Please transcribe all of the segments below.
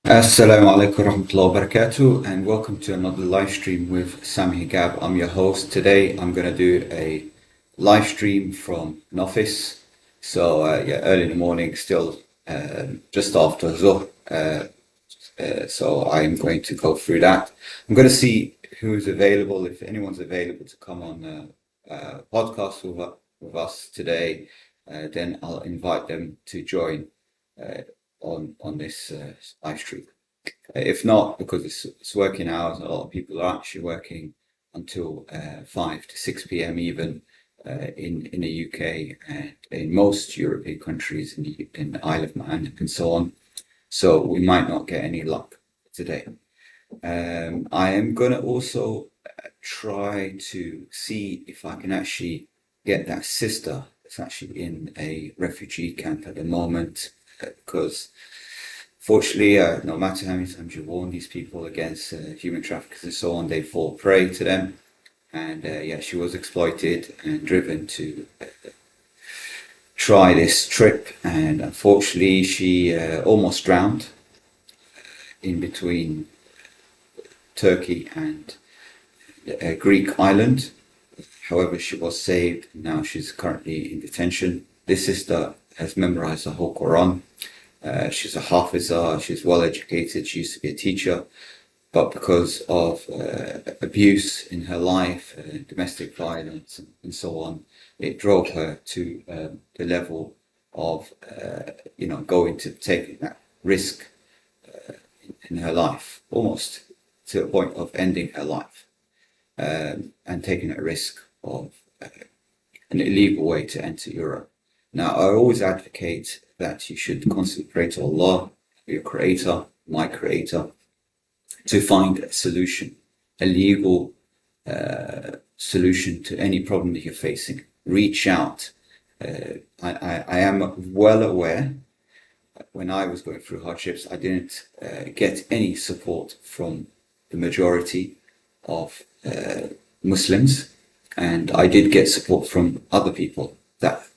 Assalamu alaikum warahmatullahi wabarakatuh, and welcome to another live stream with Sammy Hegab. I'm your host. Today I'm going to do a live stream from an office. Early in the morning, still just after Zuhr. So I'm going to go through that. I'm going to see who's available, if anyone's available to come on podcast with us today. Then I'll invite them to join uh, on this live stream. If not, because it's working hours, a lot of people are actually working until 5 to 6 p.m. even in the UK and in most European countries in the Isle of Man and so on. So we might not get any luck today. I am going to also try to see if I can actually get that sister that's actually in a refugee camp at the moment, because fortunately, no matter how many times you warn these people against human traffickers and so on, they fall prey to them. And she was exploited and driven to try this trip, and unfortunately, she almost drowned in between Turkey and a Greek island. However, she was saved. Now she's currently in detention. This sister has memorized the whole Quran. She's a Hafizah, she's well educated, she used to be a teacher, but because of abuse in her life, domestic violence, and so on, it drove her to the level of, going to taking that risk in her life, almost to a point of ending her life, and taking a risk of an illegal way to enter Europe. Now, I always advocate that you should constantly pray to Allah, your creator, my creator, to find a solution, a legal solution to any problem that you're facing. Reach out. I am well aware when I was going through hardships, I didn't get any support from the majority of Muslims, and I did get support from other people that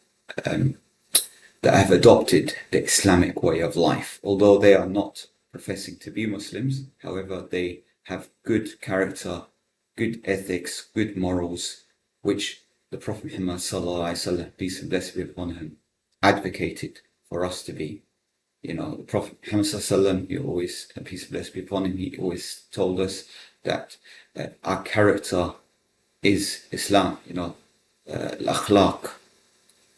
have adopted the Islamic way of life, although they are not professing to be Muslims. However, they have good character, good ethics, good morals, which the Prophet Muhammad sallallahu alaihi wasallam, peace and blessing be upon him, advocated for us to be. You know, the Prophet Muhammad sallallahu alaihi wasallam, he always, peace and blessing be upon him, he always told us that our character is Islam. Al-akhlaq,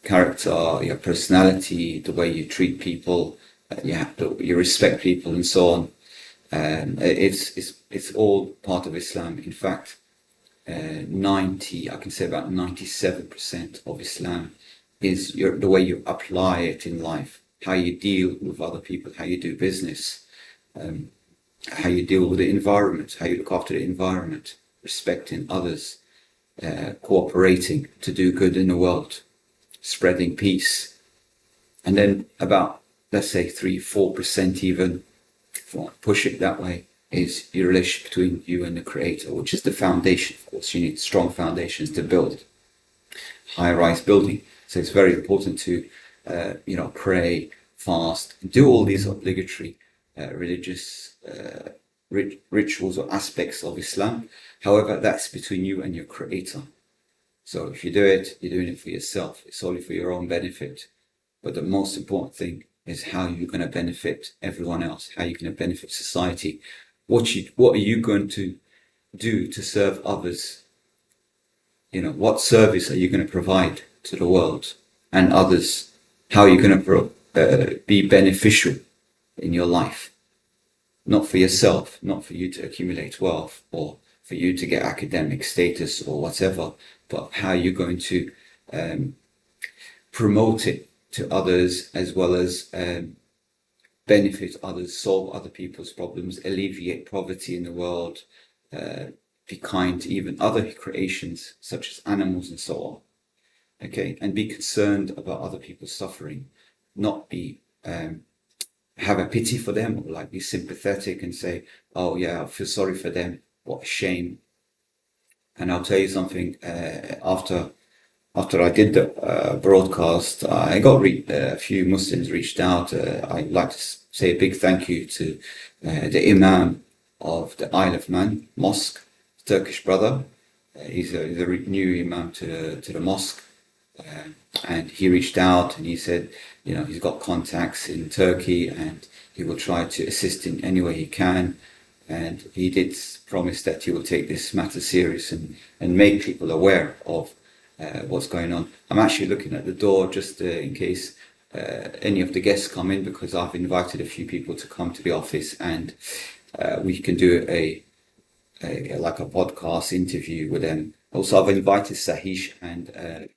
character, your personality, the way you treat people, you respect people, and so on. It's all part of Islam. In fact, I can say about 97% of Islam is the way you apply it in life, how you deal with other people, how you do business, how you deal with the environment, how you look after the environment, respecting others, cooperating to do good in the world, spreading peace. And then about, let's say 3-4% even, if you want to push it that way, is your relationship between you and the creator, which is the foundation. Of course, you need strong foundations to build high-rise building. So it's very important to pray, fast, and do all these obligatory religious rituals or aspects of Islam. However, that's between you and your creator. So if you do it, you're doing it for yourself. It's only for your own benefit. But the most important thing is how you're going to benefit everyone else, how you're going to benefit society. What are you going to do to serve others? What service are you going to provide to the world and others? How are you going to be beneficial in your life? Not for yourself, not for you to accumulate wealth or for you to get academic status or whatever, but how you're going to promote it to others, as well as benefit others, solve other people's problems, alleviate poverty in the world, be kind to even other creations such as animals and so on. Okay, and be concerned about other people's suffering, not be have a pity for them, or like be sympathetic and say, oh yeah, I feel sorry for them, what a shame. And I'll tell you something, after after I did the broadcast, I got a few Muslims reached out. I'd like to say a big thank you to the Imam of the Isle of Man Mosque, Turkish brother. He's a new Imam to the mosque. And he reached out and he said, he's got contacts in Turkey and he will try to assist in any way he can. And he did promise that he will take this matter serious and make people aware of what's going on. I'm actually looking at the door just in case any of the guests come in, because I've invited a few people to come to the office and we can do a podcast interview with them. Also, I've invited Sahish and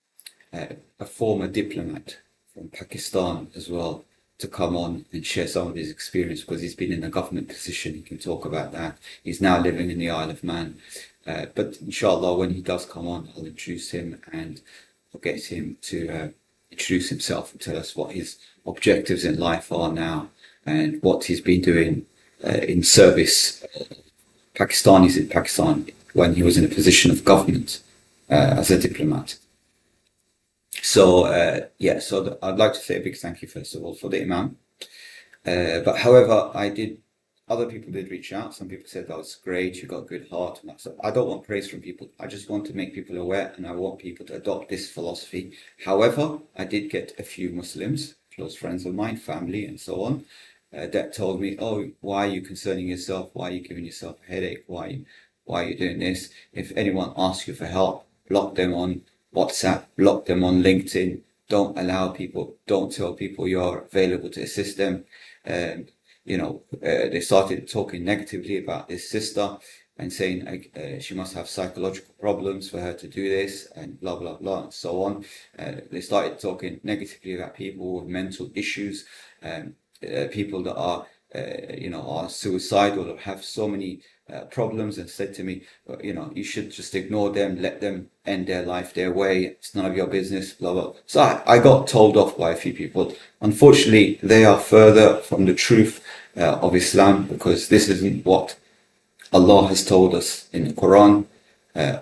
a former diplomat from Pakistan as well to come on and share some of his experience, because he's been in a government position. He can talk about that. He's now living in the Isle of Man. But inshallah, when he does come on, I'll introduce him and I'll get him to introduce himself and tell us what his objectives in life are now and what he's been doing in service Pakistanis in Pakistan when he was in a position of government as a diplomat. So I'd like to say a big thank you first of all for the Imam. But however, other people did reach out. Some people said that was great, you got a good heart. And so I don't want praise from people. I just want to make people aware and I want people to adopt this philosophy. However, I did get a few Muslims, close friends of mine, family and so on, that told me, oh, why are you concerning yourself? Why are you giving yourself a headache? Why are you doing this? If anyone asks you for help, block them on WhatsApp, block them on LinkedIn. Don't tell people you're available to assist them. They started talking negatively about this sister and saying she must have psychological problems for her to do this and blah, blah, blah, and so on. They started talking negatively about people with mental issues, people that are suicidal or have so many problems, and said to me, you should just ignore them, let them end their life their way. It's none of your business, blah, blah. So I got told off by a few people. Unfortunately, they are further from the truth of Islam, because this isn't what Allah has told us in the Quran,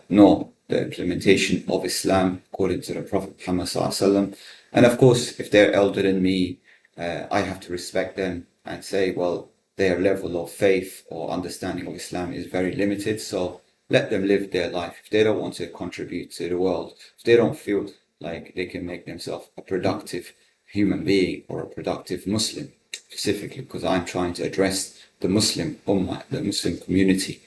nor the implementation of Islam according to the Prophet Muhammad ﷺ. And of course, if they're elder than me, I have to respect them and say, well, their level of faith or understanding of Islam is very limited, so let them live their life. If they don't want to contribute to the world, if they don't feel like they can make themselves a productive human being or a productive Muslim, specifically, because I'm trying to address the Muslim Ummah, the Muslim community,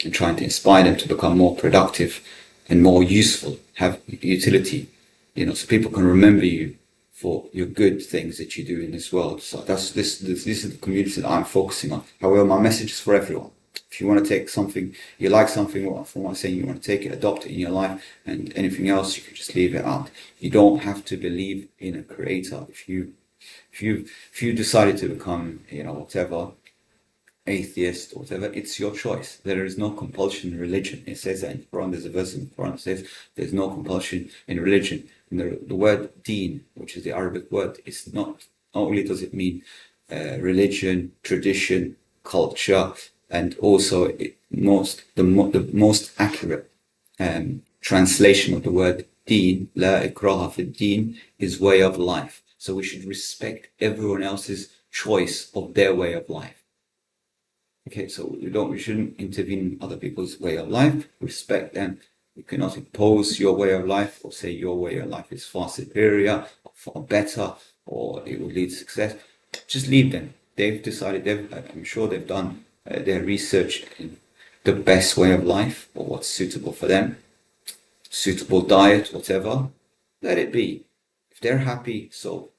and trying to inspire them to become more productive and more useful, have utility, so people can remember you for your good things that you do in this world. So this is the community that I'm focusing on. However, my message is for everyone. If you want to take something, you like something from what I'm saying, you want to take it, adopt it in your life, and anything else, you can just leave it out. You don't have to believe in a creator. If you decided to become, whatever, atheist or whatever, it's your choice. There is no compulsion in religion. It says that in the Quran. There's a verse in the Quran that says there's no compulsion in religion. And the word deen, which is the Arabic word, is not only does it mean religion, tradition, culture, and also the most accurate translation of the word deen, la ikraha fi deen, is way of life. So we should respect everyone else's choice of their way of life. Okay, so we shouldn't intervene in other people's way of life. Respect them. You cannot impose your way of life or say your way of life is far superior or far better or it will lead to success. Just leave them. They've decided, I'm sure they've done their research in the best way of life or what's suitable for them, suitable diet, whatever. Let it be. If they're happy, so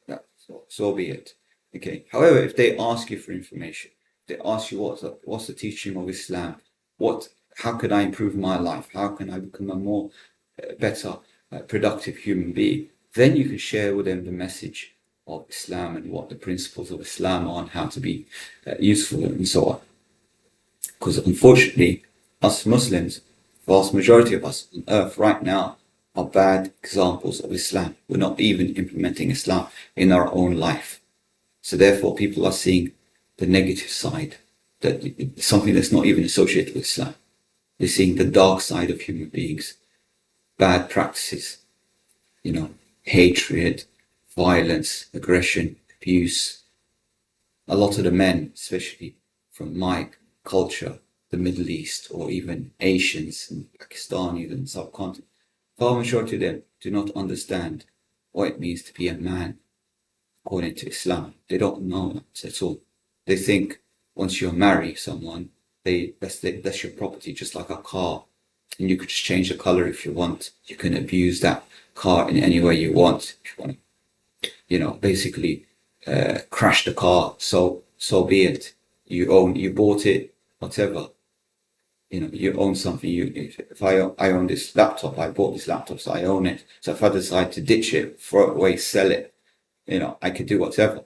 be it. Okay. However, if they ask you for information, they ask you what's the teaching of Islam, how can I improve my life, how can I become a more better, productive human being, then you can share with them the message of Islam and what the principles of Islam are and how to be useful and so on. Because unfortunately, us Muslims, vast majority of us on earth right now, are bad examples of Islam. We're not even implementing Islam in our own life. So therefore, people are seeing the negative side, that something that's not even associated with Islam. They're seeing the dark side of human beings, bad practices, hatred, violence, aggression, abuse. A lot of the men, especially from my culture, the Middle East, or even Asians and Pakistanis and subcontinent, far majority of them do not understand what it means to be a man according to Islam. They don't know that at all. They think once you marry someone, that's your property, just like a car. And you could just change the color if you want. You can abuse that car in any way you want. If you want to, basically crash the car, so be it. You bought it, whatever. You own something. If I own this laptop, I bought this laptop, so I own it. So if I decide to ditch it, throw it away, sell it, I could do whatever.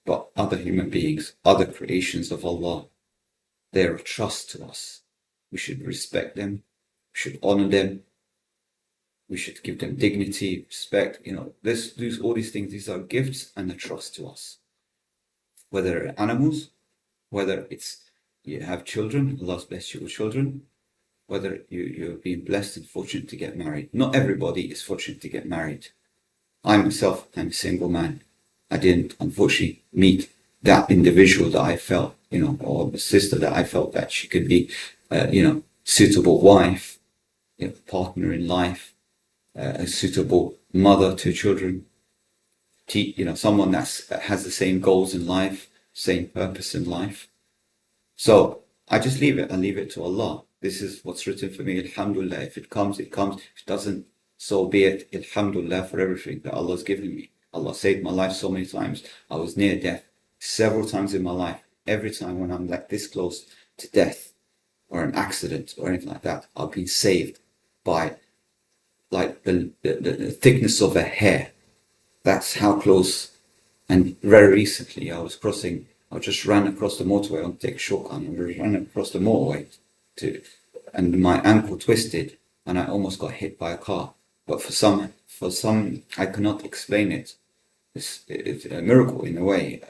But other human beings, other creations of Allah, they're a trust to us. We should respect them. We should honor them. We should give them dignity, respect. These all these things. These are gifts and a trust to us. Whether animals, whether it's you have children, Allah's blessed you with children, whether you're being blessed and fortunate to get married. Not everybody is fortunate to get married. I myself am a single man. I didn't, unfortunately, meet that individual that I felt, or the sister that I felt that she could be, suitable wife, partner in life, a suitable mother to children, someone that has the same goals in life, same purpose in life. So I just leave it. I leave it to Allah. This is what's written for me. Alhamdulillah. If it comes, it comes. If it doesn't, so be it. Alhamdulillah for everything that Allah's given me. Allah saved my life so many times. I was near death several times in my life. Every time when I'm like this close to death or an accident or anything like that, I've been saved by like the thickness of a hair. That's how close. And very recently I just ran across the motorway. I want to take a shortcut and I ran across the motorway and my ankle twisted and I almost got hit by a car. But for some, I cannot explain it. It's a miracle in a way.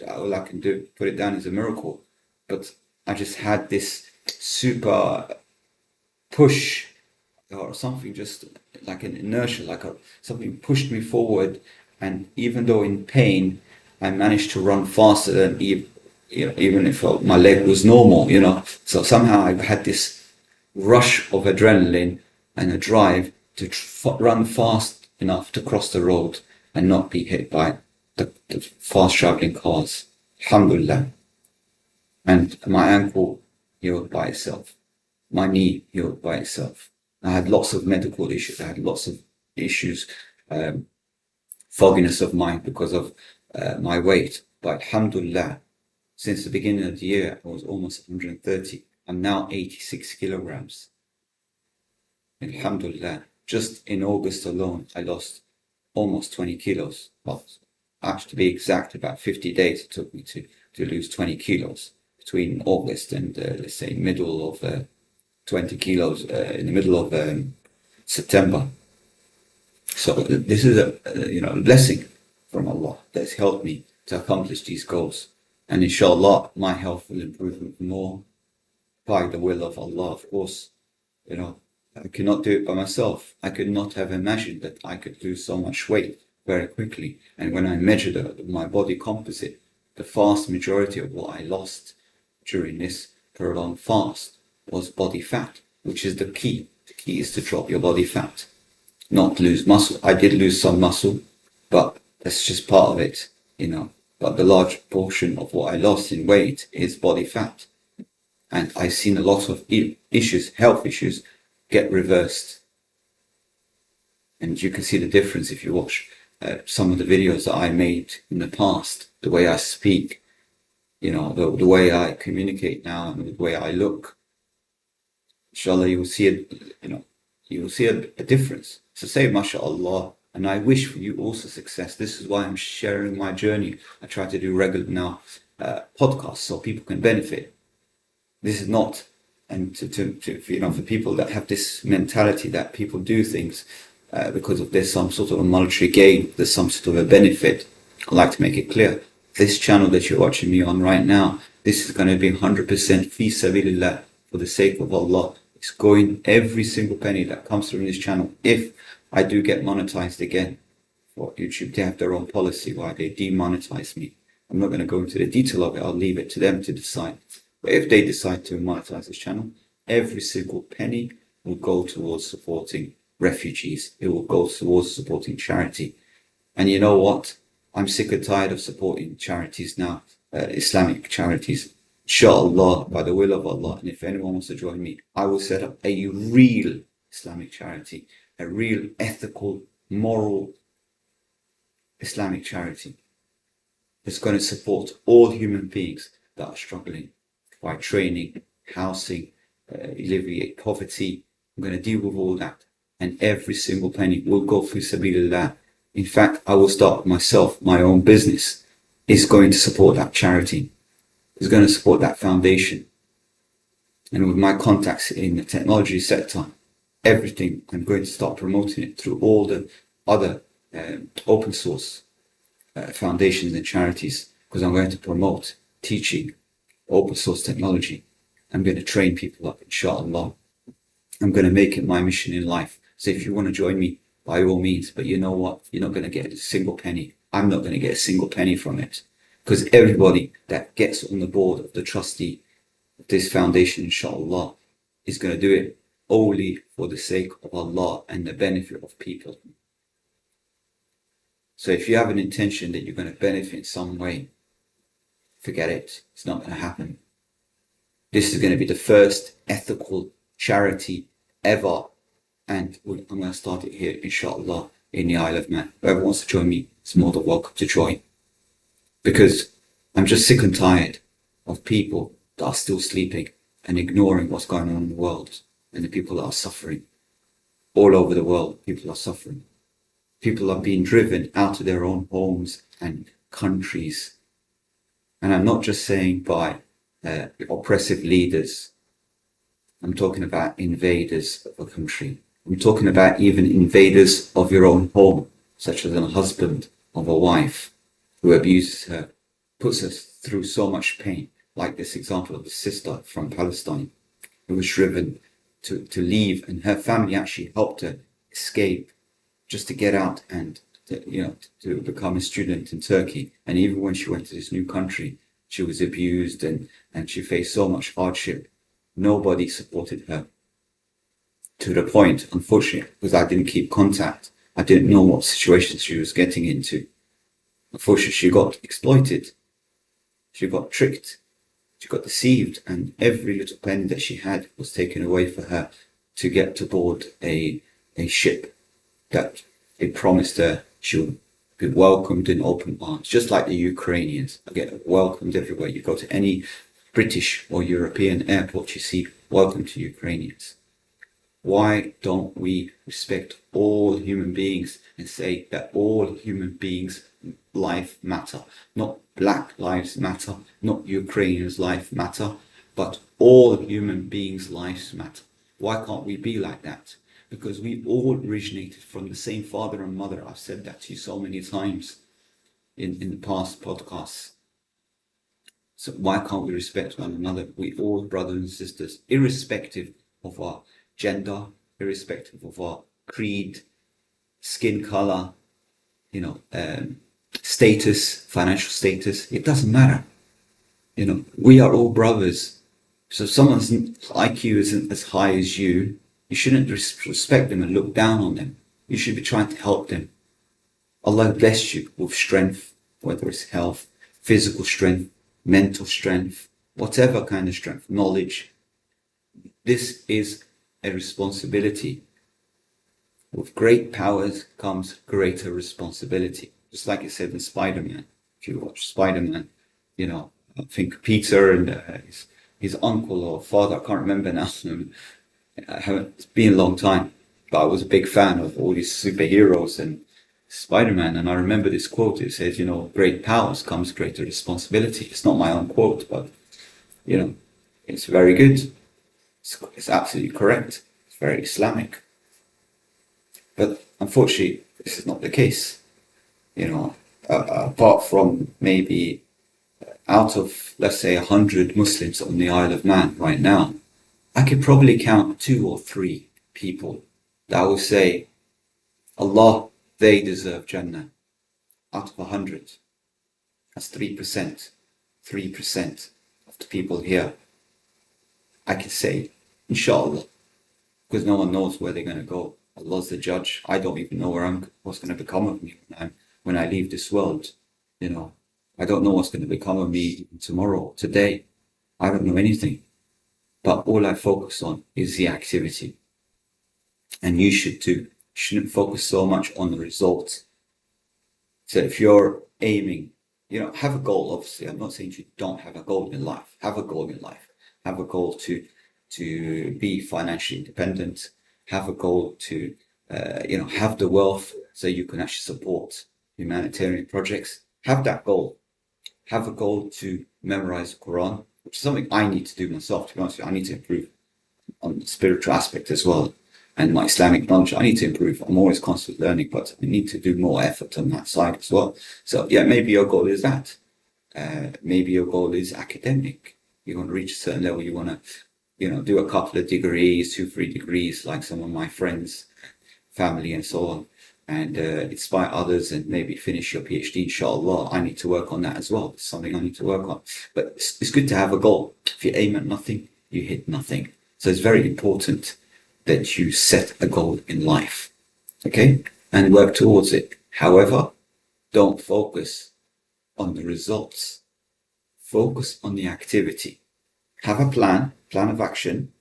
All I can do, put it down as a miracle. But I just had this super push or something, just like an inertia, something pushed me forward. And even though in pain, I managed to run faster than even if my leg was normal, So somehow I had this rush of adrenaline and a drive to run fast enough to cross the road and not be hit by the fast traveling cars. Alhamdulillah. And my ankle healed by itself. My knee healed by itself. I had lots of medical issues. I had lots of issues, fogginess of mind because of my weight. But alhamdulillah, since the beginning of the year, I was almost 130. I'm now 86 kilograms. Alhamdulillah. Just in August alone, I lost almost 20 kilos. Well, actually, to be exact, about 50 days it took me to lose 20 kilos between August and, let's say, middle of 20 kilos in the middle of September. So this is a blessing from Allah that's helped me to accomplish these goals. And inshallah, my health will improve more by the will of Allah, of course. I could not do it by myself. I could not have imagined that I could lose so much weight very quickly. And when I measured my body composite, the vast majority of what I lost during this prolonged fast was body fat, which is the key. The key is to drop your body fat, not lose muscle. I did lose some muscle, but that's just part of it, But the large portion of what I lost in weight is body fat. And I've seen a lot of health issues, get reversed. And you can see the difference if you watch some of the videos that I made in the past, the way I speak, the way I communicate now and the way I look. Inshallah, you will see a difference. So say mashallah, and I wish for you also success. This is why I'm sharing my journey. I try to do regular now podcasts so people can benefit. This is not, and for people that have this mentality that people do things because there's some sort of a monetary gain, there's some sort of a benefit. I'd like to make it clear. This channel that you're watching me on right now, this is going to be 100% fi sabilillah, for the sake of Allah. It's going, every single penny that comes from this channel. If I do get monetized again. For YouTube, they have their own policy why they demonetize me. I'm not going to go into the detail of it. I'll leave it to them to decide. But if they decide to monetize this channel, every single penny will go towards supporting refugees. It will go towards supporting charity. And you know what? I'm sick and tired of supporting charities now, Islamic charities. Inshallah, by the will of Allah, and if anyone wants to join me, I will set up a real Islamic charity, a real ethical, moral Islamic charity that's going to support all human beings that are struggling by training, housing, alleviate poverty. I'm going to deal with all that, and every single penny will go through Sabilillah. In fact, I will start myself, my own business is going to support that charity, is going to support that foundation. And with my contacts in the technology sector, everything, I'm going to start promoting it through all the other open source foundations and charities, because I'm going to promote teaching open source technology. I'm going to train people up, inshallah. I'm going to make it my mission in life. So if you want to join me, by all means, but you know what? You're not going to get a single penny. I'm not going to get a single penny from it, because everybody that gets on the board of the trustee of this foundation, inshallah, is going to do it only for the sake of Allah and the benefit of people. So if you have an intention that you're going to benefit in some way, forget it. It's not going to happen. This is going to be the first ethical charity ever. And I'm going to start it here, inshallah, in the Isle of Man. Whoever wants to join me is more than welcome to join. Because I'm just sick and tired of people that are still sleeping and ignoring what's going on in the world. And the people that are suffering. All over the world, people are suffering. People are being driven out of their own homes and countries. And I'm not just saying by oppressive leaders. I'm talking about invaders of a country. I'm talking about even invaders of your own home, such as a husband of a wife who abuses her, puts her through so much pain, like this example of the sister from Palestine who was driven to leave, and her family actually helped her escape just to get out and to become a student in Turkey. And even when she went to this new country, she was abused and she faced so much hardship. Nobody supported her, to the point, unfortunately, because I didn't keep contact. I didn't know what situation she was getting into. Unfortunately, she got exploited. She got tricked. She got deceived, and every little penny that she had was taken away for her to get to board a ship that they promised her she would be welcomed in open arms, just like the Ukrainians get welcomed everywhere. You go to any British or European airport, you see welcome to Ukrainians. Why don't we respect all human beings and say that all human beings' life matter? Not Black lives matter, not Ukrainians' life matter, but all human beings' lives matter. Why can't we be like that? Because we all originated from the same father and mother. I've said that to you so many times in the past podcasts. So why can't we respect one another? We all brothers and sisters, irrespective of our gender, irrespective of our creed, skin color, status, financial status. It doesn't matter. We are all brothers. So if someone's IQ isn't as high as you shouldn't respect them and look down on them. You should be trying to help them. Allah bless you with strength, whether it's health, physical strength, mental strength, whatever kind of strength, knowledge. This is a responsibility. With great powers comes greater responsibility. Just like it said in Spider-Man. If you watch Spider-Man, I think Peter and his uncle or father, I can't remember now. It's been a long time, but I was a big fan of all these superheroes and Spider-Man. And I remember this quote. It says, great powers comes greater responsibility. It's not my own quote, but, it's very good. It's absolutely correct. It's very Islamic. But unfortunately, this is not the case. Apart from maybe out of, let's say, 100 Muslims on the Isle of Man right now, I could probably count 2 or 3 people that will say Allah, they deserve Jannah. Out of 100, that's 3%. 3% of the people here, I can say, inshallah, because no one knows where they're going to go. Allah's the judge. I don't even know what's going to become of me when I leave this world. You know, I don't know what's going to become of me tomorrow, today. I don't know anything. But all I focus on is the activity. And you should too. You shouldn't focus so much on the results. So if you're aiming, have a goal, obviously. I'm not saying you don't have a goal in life. Have a goal in life. Have a goal to be financially independent. Have a goal to, have the wealth so you can actually support humanitarian projects. Have that goal. Have a goal to memorize the Quran, which is something I need to do myself, to be honest with you. I need to improve on the spiritual aspect as well. And my Islamic knowledge, I need to improve. I'm always constantly learning, but I need to do more effort on that side as well. So yeah, maybe your goal is that. Maybe your goal is academic. You want to reach a certain level. You want to, do a couple of degrees, 2-3 degrees, like some of my friends, family, and so on, and inspire others, and maybe finish your PhD. Inshallah, I need to work on that as well. It's something I need to work on. But it's good to have a goal. If you aim at nothing, you hit nothing. So it's very important that you set a goal in life, okay, and work towards it. However, don't focus on the results. Focus on the activity. Have a plan of action.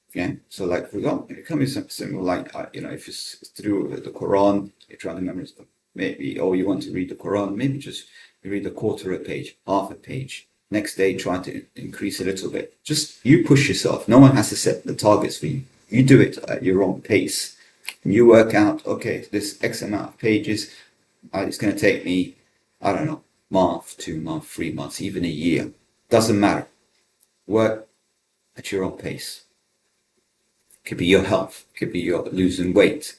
Okay, so like for example, it can be something simple like if it's through the Quran, you're trying to memorize, maybe, or you want to read the Quran, maybe just read a quarter of a page, half a page. Next day, try to increase a little bit. Just you push yourself. No one has to set the targets for you. You do it at your own pace. You work out, okay, this X amount of pages, it's going to take me, I don't know, month, 2 months, 3 months, even a year. Doesn't matter. Work at your own pace. Could be your health. Could be your losing weight.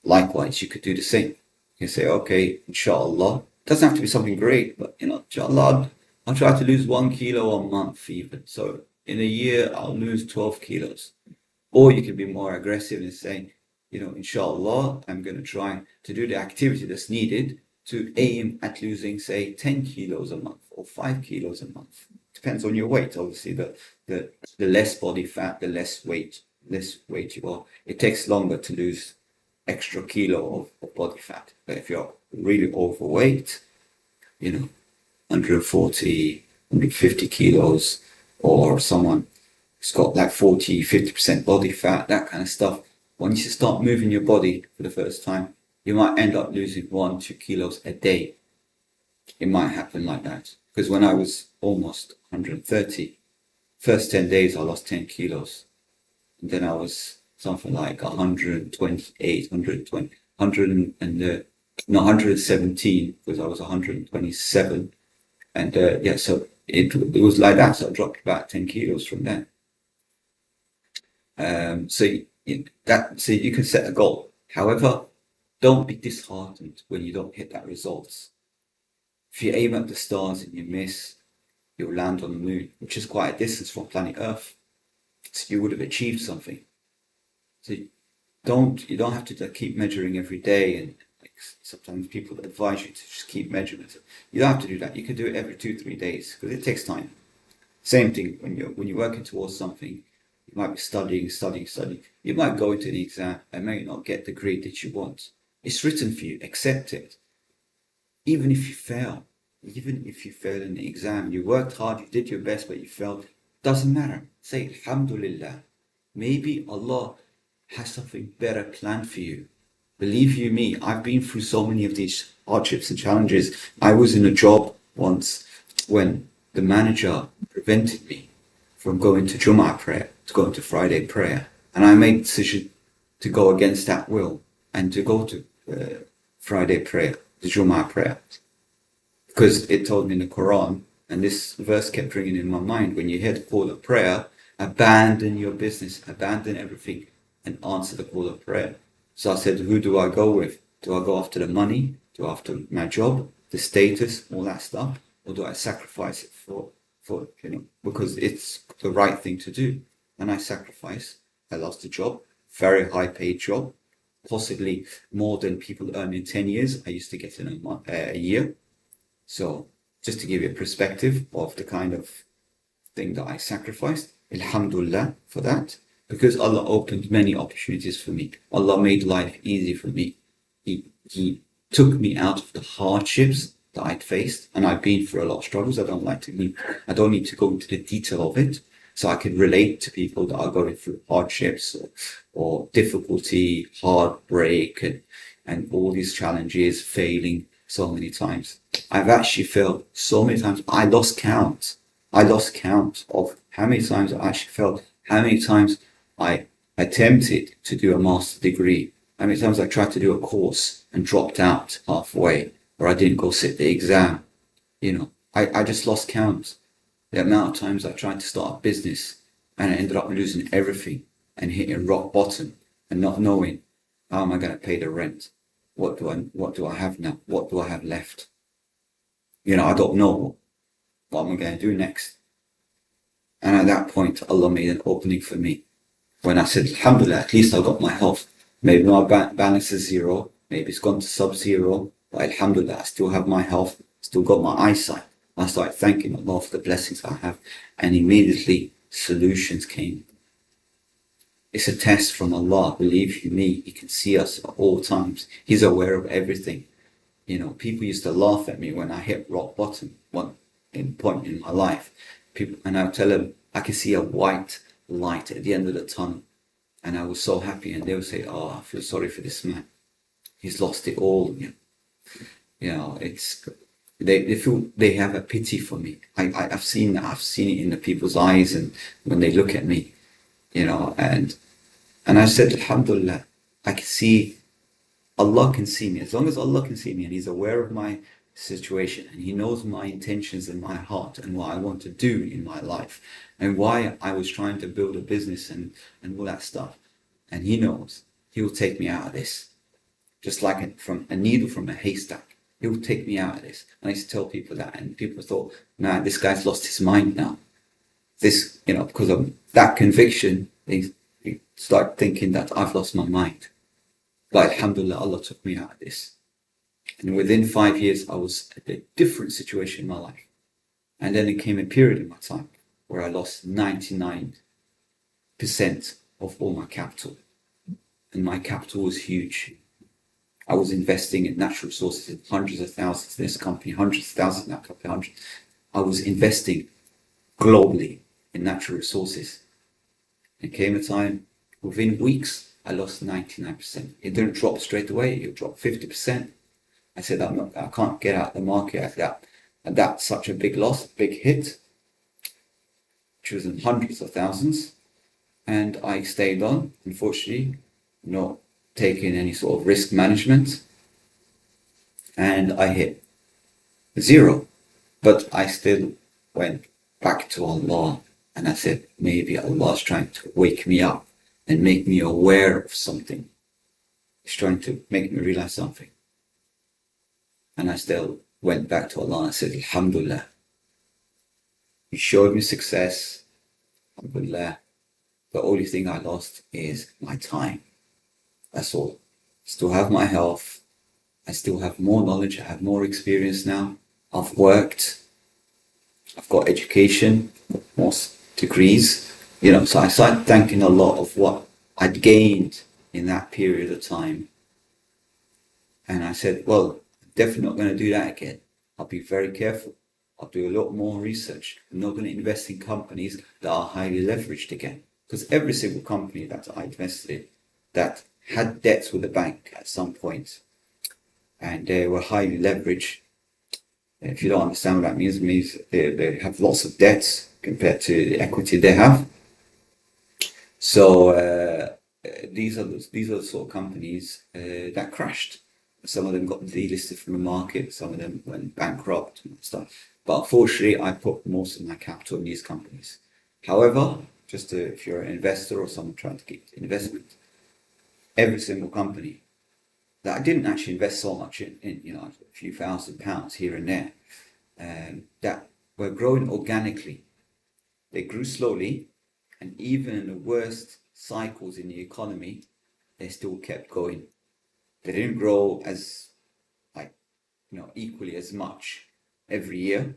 Likewise, you could do the same. You can say, okay, inshallah. Doesn't have to be something great, but inshallah, I'll try to lose 1 kilo a month even. So in a year, I'll lose 12 kilos. Or you can be more aggressive and say, inshallah, I'm going to try to do the activity that's needed to aim at losing, say, 10 kilos a month or 5 kilos a month. Depends on your weight, obviously. The less body fat, the less weight you are. It takes longer to lose extra kilo of body fat. But if you're really overweight, 140, 150 kilos, or someone who's got like 40, 50% body fat, that kind of stuff, once you start moving your body for the first time, you might end up losing 1-2 kilos a day. It might happen like that. Because when I was almost 130, first 10 days I lost 10 kilos. And then I was something like 128, 117, because I was 127. And so it was like that. So I dropped about 10 kilos from there. So you can set a goal. However, don't be disheartened when you don't hit that results. If you aim at the stars and you miss, you'll land on the moon, which is quite a distance from planet Earth. So you would have achieved something. So you don't have to keep measuring every day, and sometimes people advise you to just keep measuring it. You don't have to do that. You can do it every 2-3 days because it takes time. Same thing when you're working towards something. You might be studying. You might go into the exam and may not get the grade that you want. It's written for you. Accept it. Even if you fail in the exam, you worked hard, you did your best, but you failed. Doesn't matter. Say Alhamdulillah. Maybe Allah has something better planned for you. Believe you me, I've been through so many of these hardships and challenges. I was in a job once when the manager prevented me from going to Jummah prayer, to go to Friday prayer. And I made the decision to go against that will and to go to Friday prayer, the Jummah prayer. Because it told me in the Quran, and this verse kept ringing in my mind, when you hear the call of prayer, abandon your business, abandon everything, and answer the call of prayer. So I said, who do I go with? Do I go after the money? Do I go after my job, the status, all that stuff? Or do I sacrifice it for because it's the right thing to do? And I sacrificed. I lost a job, very high paid job, possibly more than people earn in 10 years. I used to get in a year. So just to give you a perspective of the kind of thing that I sacrificed, alhamdulillah for that, because Allah opened many opportunities for me. Allah made life easy for me. He took me out of the hardships that I'd faced, and I've been through a lot of struggles. I don't need to go into the detail of it, so I can relate to people that are going through hardships or difficulty, heartbreak, and all these challenges, failing so many times. I've actually failed so many times. I lost count. I lost count of how many times I actually failed, how many times I attempted to do a master's degree, how many times I tried to do a course and dropped out halfway, or I didn't go sit the exam. I just lost count. The amount of times I tried to start a business and I ended up losing everything and hitting rock bottom and not knowing how am I going to pay the rent? What do I have now? What do I have left? I don't know what am I going to do next. And at that point, Allah made an opening for me. When I said, alhamdulillah, at least I got my health. Maybe my balance is zero, maybe it's gone to sub-zero, but alhamdulillah, I still have my health, still got my eyesight. I started thanking Allah for the blessings I have, and immediately solutions came. It's a test from Allah. Believe you me, He can see us at all times. He's aware of everything. People used to laugh at me when I hit rock bottom, one point in my life. And I would tell them, I can see a white light at the end of the tunnel. And I was so happy. And they would say, oh, I feel sorry for this man. He's lost it all. They feel they have a pity for me. I've seen that. I've seen it in the people's eyes and when they look at me, and I said, alhamdulillah, I can see, Allah can see me. As long as Allah can see me and He's aware of my situation and He knows my intentions in my heart and what I want to do in my life and why I was trying to build a business and all that stuff, and He knows, He will take me out of this, just like from a needle from a haystack. He will take me out of this. And I used to tell people that, and people thought, man, this guy's lost his mind now. Because of that conviction, they start thinking that I've lost my mind. But alhamdulillah, Allah took me out of this. And within 5 years, I was at a different situation in my life. And then there came a period in my time where I lost 99% of all my capital. And my capital was huge. I was investing in natural resources in hundreds of thousands in this company, hundreds of thousands in that company, hundreds. I was investing globally in natural resources. There came a time, within weeks, I lost 99%. It didn't drop straight away, it dropped 50%. I said, I can't get out of the market at that such a big loss, big hit, which was in hundreds of thousands. And I stayed on, unfortunately, not taking any sort of risk management. And I hit zero. But I still went back to Allah. And I said, maybe Allah is trying to wake me up and make me aware of something. He's trying to make me realize something. And I still went back to Allah and I said, alhamdulillah. He showed me success. Alhamdulillah. The only thing I lost is my time. That's all. Still have my health. I still have more knowledge. I have more experience now. I've worked. I've got education, more degrees. So I started thanking Allah of what I'd gained in that period of time. And I said, well, I'm definitely not going to do that again. I'll be very careful. I'll do a lot more research. I'm not going to invest in companies that are highly leveraged again. Because every single company that I invested in that had debts with the bank at some point, and they were highly leveraged. If you don't understand what that means, it means they have lots of debts compared to the equity they have. So these are the sort of companies that crashed. Some of them got delisted from the market, some of them went bankrupt and stuff. But unfortunately, I put most of my capital in these companies. However, if you're an investor or someone trying to get investment, every single company that I didn't actually invest so much in a few £1,000s here and there, that were growing organically. They grew slowly, and even in the worst cycles in the economy, they still kept going. They didn't grow as like equally as much every year,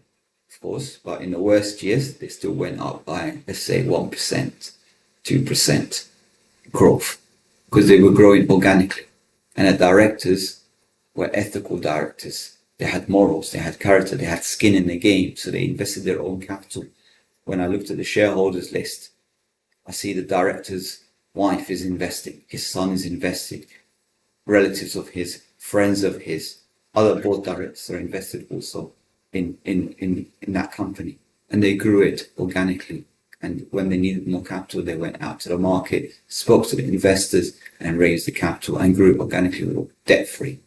of course, but in the worst years they still went up by, let's say, 1%, 2% growth, because they were growing organically. And the directors were ethical directors. They had morals, they had character, they had skin in the game, so they invested their own capital. When I looked at the shareholders list, I see the director's wife is investing, his son is invested, relatives of his, friends of his, other board directors are invested also in that company. And they grew it organically. And when they needed more capital, they went out to the market, spoke to the investors, and raised the capital and grew organically, debt free.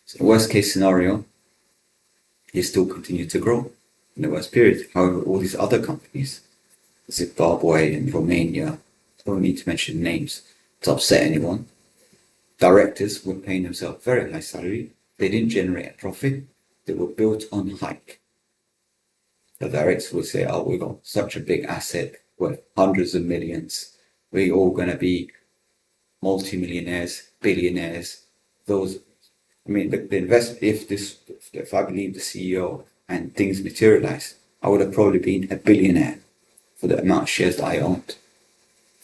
So the worst case scenario, they still continue to grow in the worst period. However, all these other companies, Zimbabwe and Romania, I don't need to mention names to upset anyone. Directors were paying themselves very high salary. They didn't generate a profit. They were built on hype. The directors would say, oh, we've got such a big asset worth hundreds of millions. We're all going to be multi-millionaires, billionaires. The investment, if I believe the CEO and things materialize, I would have probably been a billionaire for the amount of shares that I owned.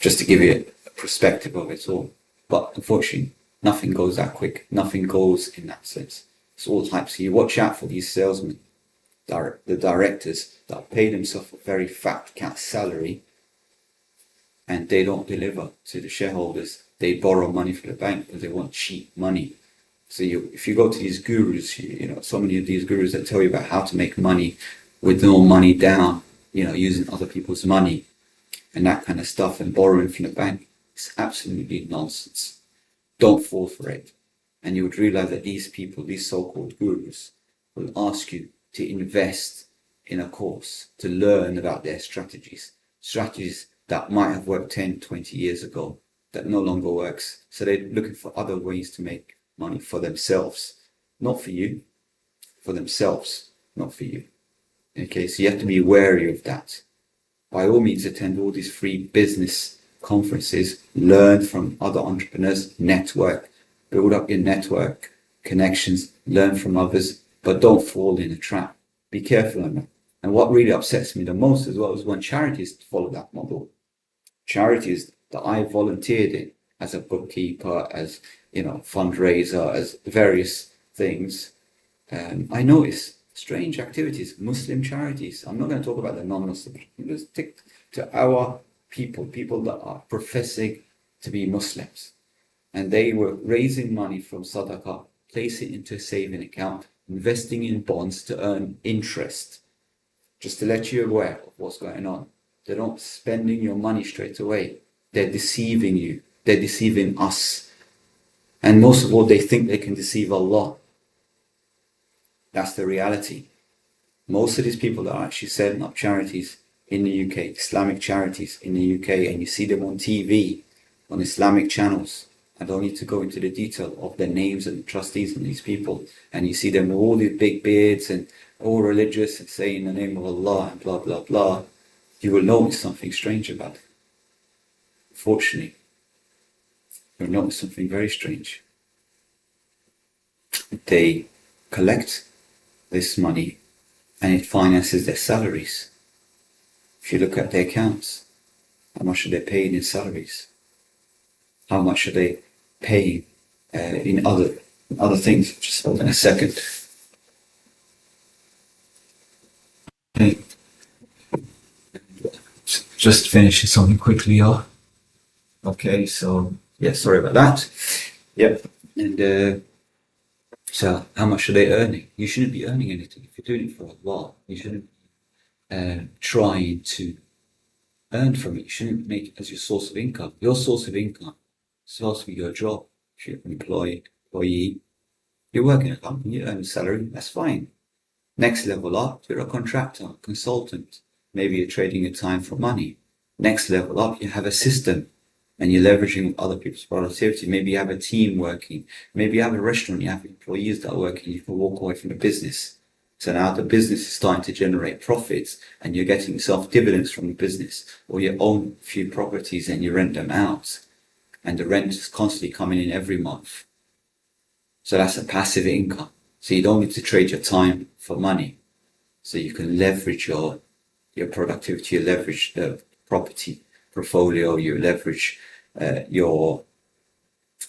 Just to give you a perspective of it all. But unfortunately, nothing goes that quick. Nothing goes in that sense. It's all hype. So you watch out for these salesmen, the directors that pay themselves a very fat cat salary, and they don't deliver to the shareholders. They borrow money from the bank because they want cheap money. So if you go to these gurus, so many of these gurus that tell you about how to make money with no money down, using other people's money and that kind of stuff and borrowing from the bank, it's absolutely nonsense. Don't fall for it. And you would realize that these people, these so-called gurus, will ask you to invest in a course to learn about their strategies that might have worked 10, 20 years ago, that no longer works. So they're looking for other ways to make money for themselves, not for you, for themselves, not for you. Okay, so you have to be wary of that. By all means, attend all these free business conferences, learn from other entrepreneurs, network, build up your network connections, learn from others, but don't fall in a trap. Be careful on that. And what really upsets me the most as well is when charities follow that model. Charities that I volunteered in as a bookkeeper, as fundraiser, as various things, I notice strange activities. Muslim charities. I'm not going to talk about the non-Muslim. Let's stick to our people that are professing to be Muslims, and they were raising money from sadaqah, placing it into a saving account, investing in bonds to earn interest. Just to let you aware of what's going on. They're not spending your money straight away. They're deceiving you. They're deceiving us. And most of all, they think they can deceive Allah. That's the reality. Most of these people that are actually setting up charities in the UK, Islamic charities in the UK, and you see them on TV, on Islamic channels. I don't need to go into the detail of the names and the trustees and these people. And you see them with all these big beards and all religious and saying the name of Allah and blah, blah, blah. You will notice something strange about it. Unfortunately, you'll notice something very strange. They collect this money and it finances their salaries. If you look at their accounts, how much are they paying in salaries? How much are they paying in other things? Just hold on a second. Okay. Just finishing something quickly, y'all. Okay, so yeah, sorry about that. Yep. And so how much are they earning? You shouldn't be earning anything. If you're doing it for Allah, you shouldn't be trying to earn from it. You shouldn't make it as your source of income. Your source of income is supposed to be your job. If you're an employee, you're working in a company, you earn a salary, that's fine. Next level up, you're a contractor, consultant. Maybe you're trading your time for money. Next level up, you have a system and you're leveraging other people's productivity. Maybe you have a team working. Maybe you have a restaurant, you have employees that are working, you can walk away from the business. So now the business is starting to generate profits and you're getting yourself dividends from the business, or you own a few properties and you rent them out and the rent is constantly coming in every month. So that's a passive income. So you don't need to trade your time for money. So you can leverage your productivity, you leverage the property portfolio, you leverage your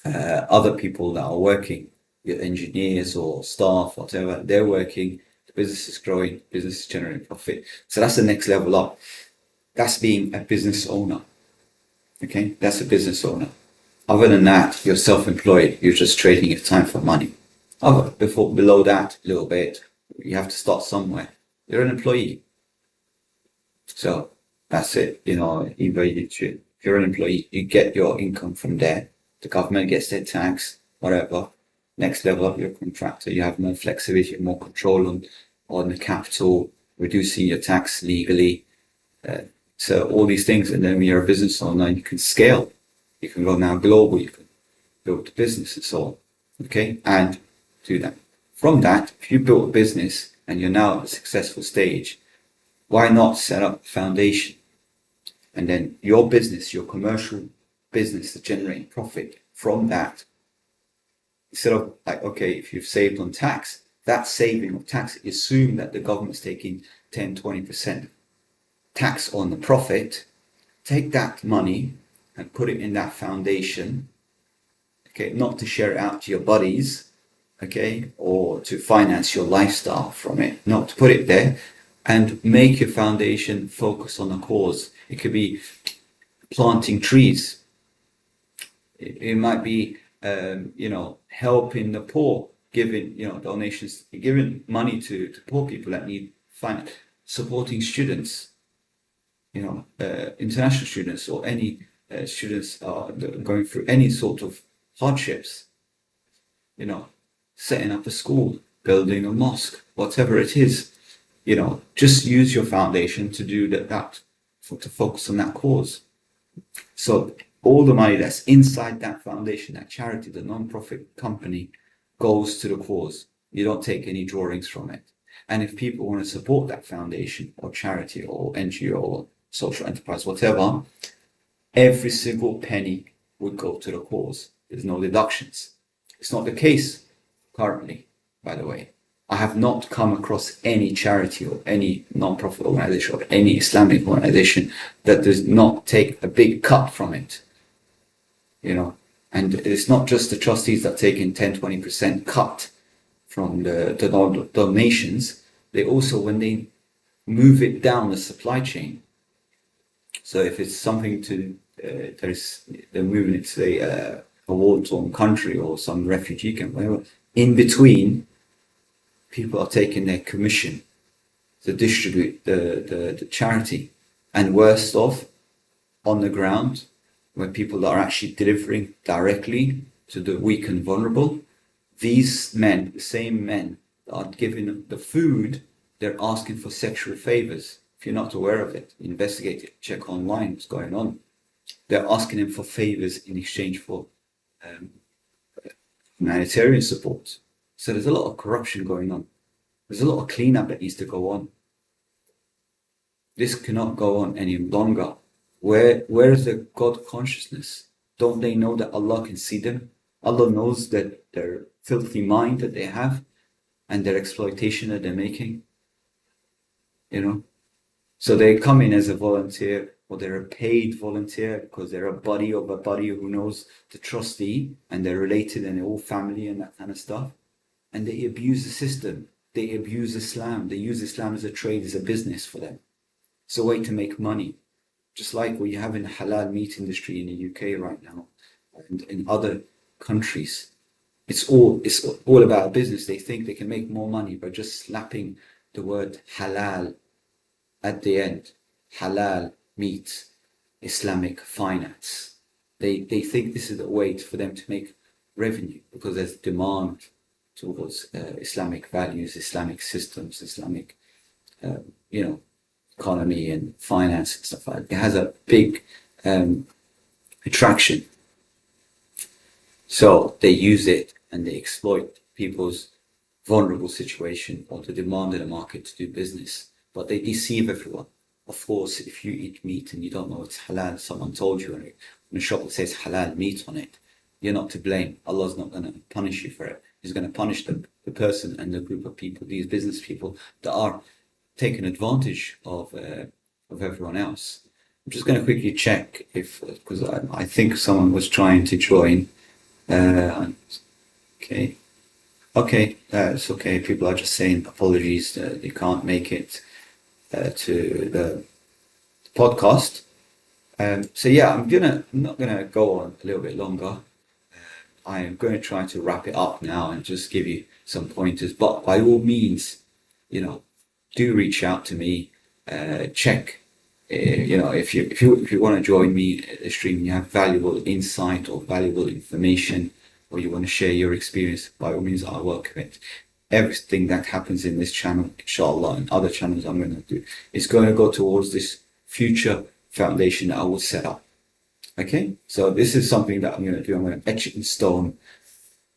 other people that are working, your engineers or staff, whatever, they're working, the business is growing, business is generating profit. So that's the next level up. That's being a business owner. Okay, that's a business owner. Other than that, you're self-employed, you're just trading your time for money. Below that, a little bit, you have to start somewhere. You're an employee. So that's it. If you're an employee, you get your income from there. The government gets their tax, whatever. Next level up, you're a contractor. You have more flexibility, more control on the capital, reducing your tax legally. So all these things. And then when you're a business owner, you can scale. You can go now global. You can build a business and so on. Okay, and do that. From that, if you build a business and you're now at a successful stage, why not set up a foundation? And then your business, your commercial business, is generating profit from that. Instead of like, okay, if you've saved on tax, that saving of tax, assume that the government's taking 10, 20% tax on the profit. Take that money and put it in that foundation. Okay, not to share it out to your buddies, okay, or to finance your lifestyle from it. Not to put it there. And make your foundation focus on a cause. It could be planting trees. It might be, helping the poor, giving, donations, giving money to poor people that need finance, supporting students, international students or any students going through any sort of hardships, setting up a school, building a mosque, whatever it is. Just use your foundation to do to focus on that cause. So all the money that's inside that foundation, that charity, the non-profit company, goes to the cause. You don't take any drawings from it. And if people want to support that foundation or charity or NGO or social enterprise, whatever, every single penny would go to the cause. There's no deductions. It's not the case currently, by the way. I have not come across any charity or any non-profit organization or any Islamic organization that does not take a big cut from it. And it's not just the trustees that take in 10, 20% cut from the donations. They also, when they move it down the supply chain, so if it's something they're moving it to say a war-torn country or some refugee camp, whatever, in between, people are taking their commission to distribute the charity. And worst off, on the ground, when people are actually delivering directly to the weak and vulnerable, these men, the same men that are giving the food, they're asking for sexual favors. If you're not aware of it, investigate it, check online what's going on. They're asking them for favors in exchange for humanitarian support. So there's a lot of corruption going on. There's a lot of cleanup that needs to go on. This cannot go on any longer. Where is the God consciousness? Don't they know that Allah can see them? Allah knows that their filthy mind that they have and their exploitation that they're making. So they come in as a volunteer, or they're a paid volunteer because they're a buddy of a buddy who knows the trustee and they're related and they're all family and that kind of stuff. And they abuse the system. They abuse Islam. They use Islam as a trade, as a business for them. It's a way to make money. Just like what you have in the halal meat industry in the UK right now and in other countries. It's all about business. They think they can make more money by just slapping the word halal at the end. Halal meat, Islamic finance. They think this is the way for them to make revenue because there's demand towards Islamic values, Islamic systems, Islamic, economy and finance and stuff like that. It has a big attraction. So they use it and they exploit people's vulnerable situation or the demand in the market to do business. But they deceive everyone. Of course, if you eat meat and you don't know it's halal, someone told you in a shop that says halal meat on it, you're not to blame. Allah's not going to punish you for it. is going to punish the person and the group of people, these business people that are taking advantage of everyone else. I'm just going to quickly check if, because I think someone was trying to join. Okay. Okay, it's okay. People are just saying apologies that they can't make it to the podcast. So yeah, I'm not gonna go on a little bit longer. I am going to try to wrap it up now and just give you some pointers. But by all means, do reach out to me. Check, if you want to join me at the stream, you have valuable insight or valuable information, or you want to share your experience. By all means, I welcome it. Everything that happens in this channel, inshallah, and other channels I'm going to do, is going to go towards this future foundation that I will set up. Okay, so this is something that I'm going to do. I'm going to etch it in stone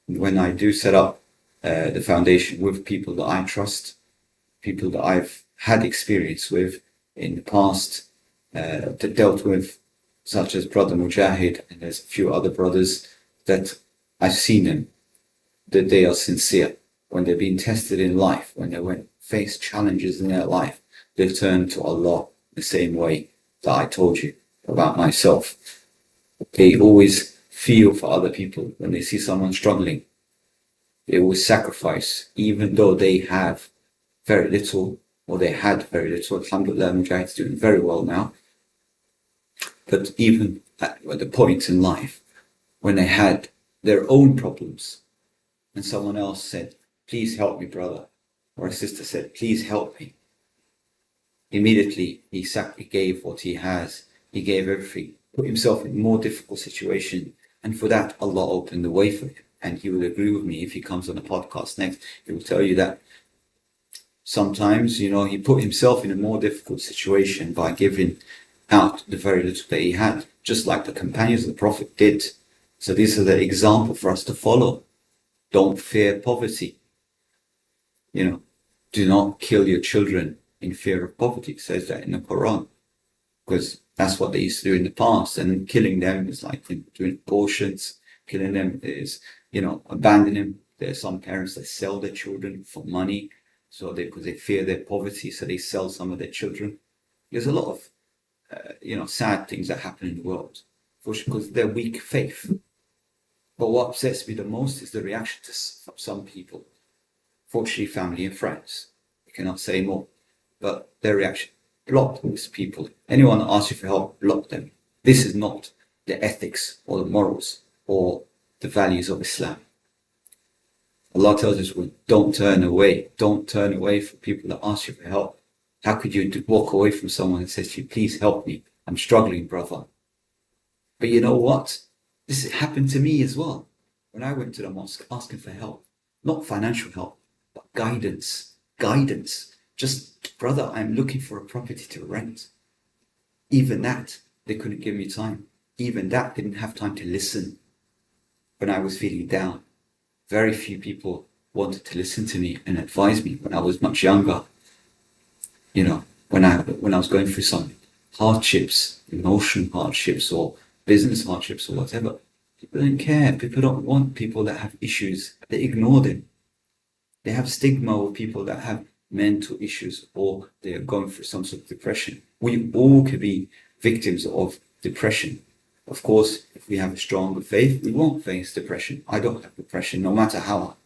when I do set up the foundation with people that I trust, people that I've had experience with in the past, that dealt with, such as Brother Mujahid, and there's a few other brothers that I've seen them, that they are sincere. When they've been tested in life, when they face challenges in their life, they turn to Allah the same way that I told you about myself. They always feel for other people when they see someone struggling. They always sacrifice, even though they have very little, or they had very little. Alhamdulillah, Mujahid is doing very well now. But even at the point in life when they had their own problems, and someone else said, "Please help me, brother," or a sister said, "Please help me," immediately he gave what he has. He gave everything, put himself in a more difficult situation, and for that Allah opened the way for him. And he will agree with me if he comes on a podcast next. He will tell you that sometimes, he put himself in a more difficult situation by giving out the very little that he had, just like the companions of the Prophet did. So these are the example for us to follow. Don't fear poverty. Do not kill your children in fear of poverty. It says that in the Quran, because that's what they used to do in the past. And killing them is like doing abortions. Killing them is, abandoning them. There are some parents that sell their children for money, because they fear their poverty, so they sell some of their children. There's a lot of, sad things that happen in the world, because they're weak faith. But what upsets me the most is the reaction from some people. Fortunately, family and friends. I cannot say more. But their reaction, block those people. Anyone that asks you for help, block them. This is not the ethics or the morals or the values of Islam. Allah tells us, don't turn away. Don't turn away from people that ask you for help. How could you walk away from someone that says to you, "Please help me. I'm struggling, brother." But you know what? This happened to me as well. When I went to the mosque asking for help, not financial help, but guidance. Just, "Brother, I'm looking for a property to rent." Even that, they couldn't give me time. Even that, didn't have time to listen when I was feeling down. Very few people wanted to listen to me and advise me when I was much younger. When I was going through some hardships, emotional hardships or business hardships or whatever, people don't care. People don't want people that have issues. They ignore them. They have stigma of people that have mental issues, or they are going through some sort of depression. We all could be victims of depression. Of course, if we have a stronger faith, we won't face depression. I don't have depression. No matter how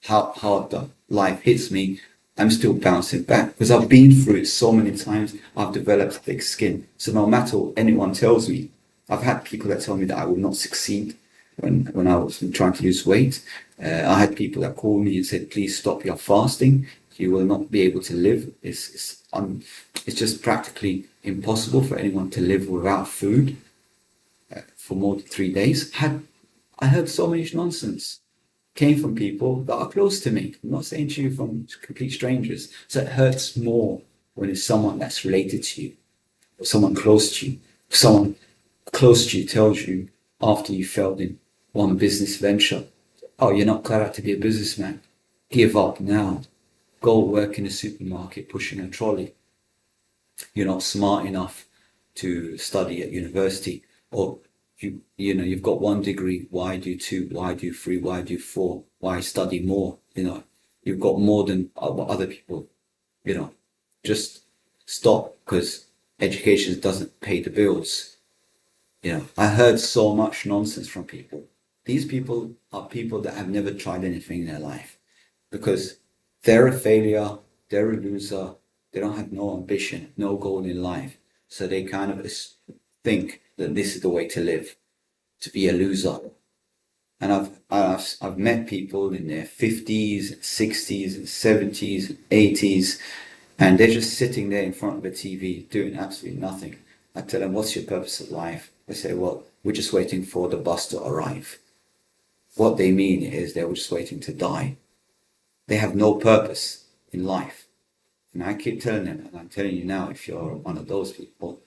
hard the life hits me, I'm still bouncing back because I've been through it so many times. I've developed thick skin. So no matter what anyone tells me, I've had people that tell me that I will not succeed when I was trying to lose weight. I had people that called me and said, "Please stop your fasting. You will not be able to live." It's just practically impossible for anyone to live without food for more than 3 days. I heard so much nonsense came from people that are close to me. I'm not saying to you from complete strangers. So it hurts more when it's someone that's related to you, or someone close to you. Someone close to you tells you after you failed in one business venture, "Oh, you're not cut out to be a businessman. Give up now. Go work in a supermarket pushing a trolley. You're not smart enough to study at university." Or You've got 1 degree. Why do 2? Why do 3? Why do 4? Why study more? You've got more than other people. Just stop, because education doesn't pay the bills. I heard so much nonsense from people. These people are people that have never tried anything in their life, because they're a failure, they're a loser, they don't have no ambition, no goal in life. So they kind of think that this is the way to live, to be a loser. And I've met people in their 50s, 60s, and 70s, and 80s, and they're just sitting there in front of a TV doing absolutely nothing. I tell them, what's your purpose of life? They say, well, we're just waiting for the bus to arrive. What they mean is they were just waiting to die. They have no purpose in life. And I keep telling them, and I'm telling you now, if you're one of those people,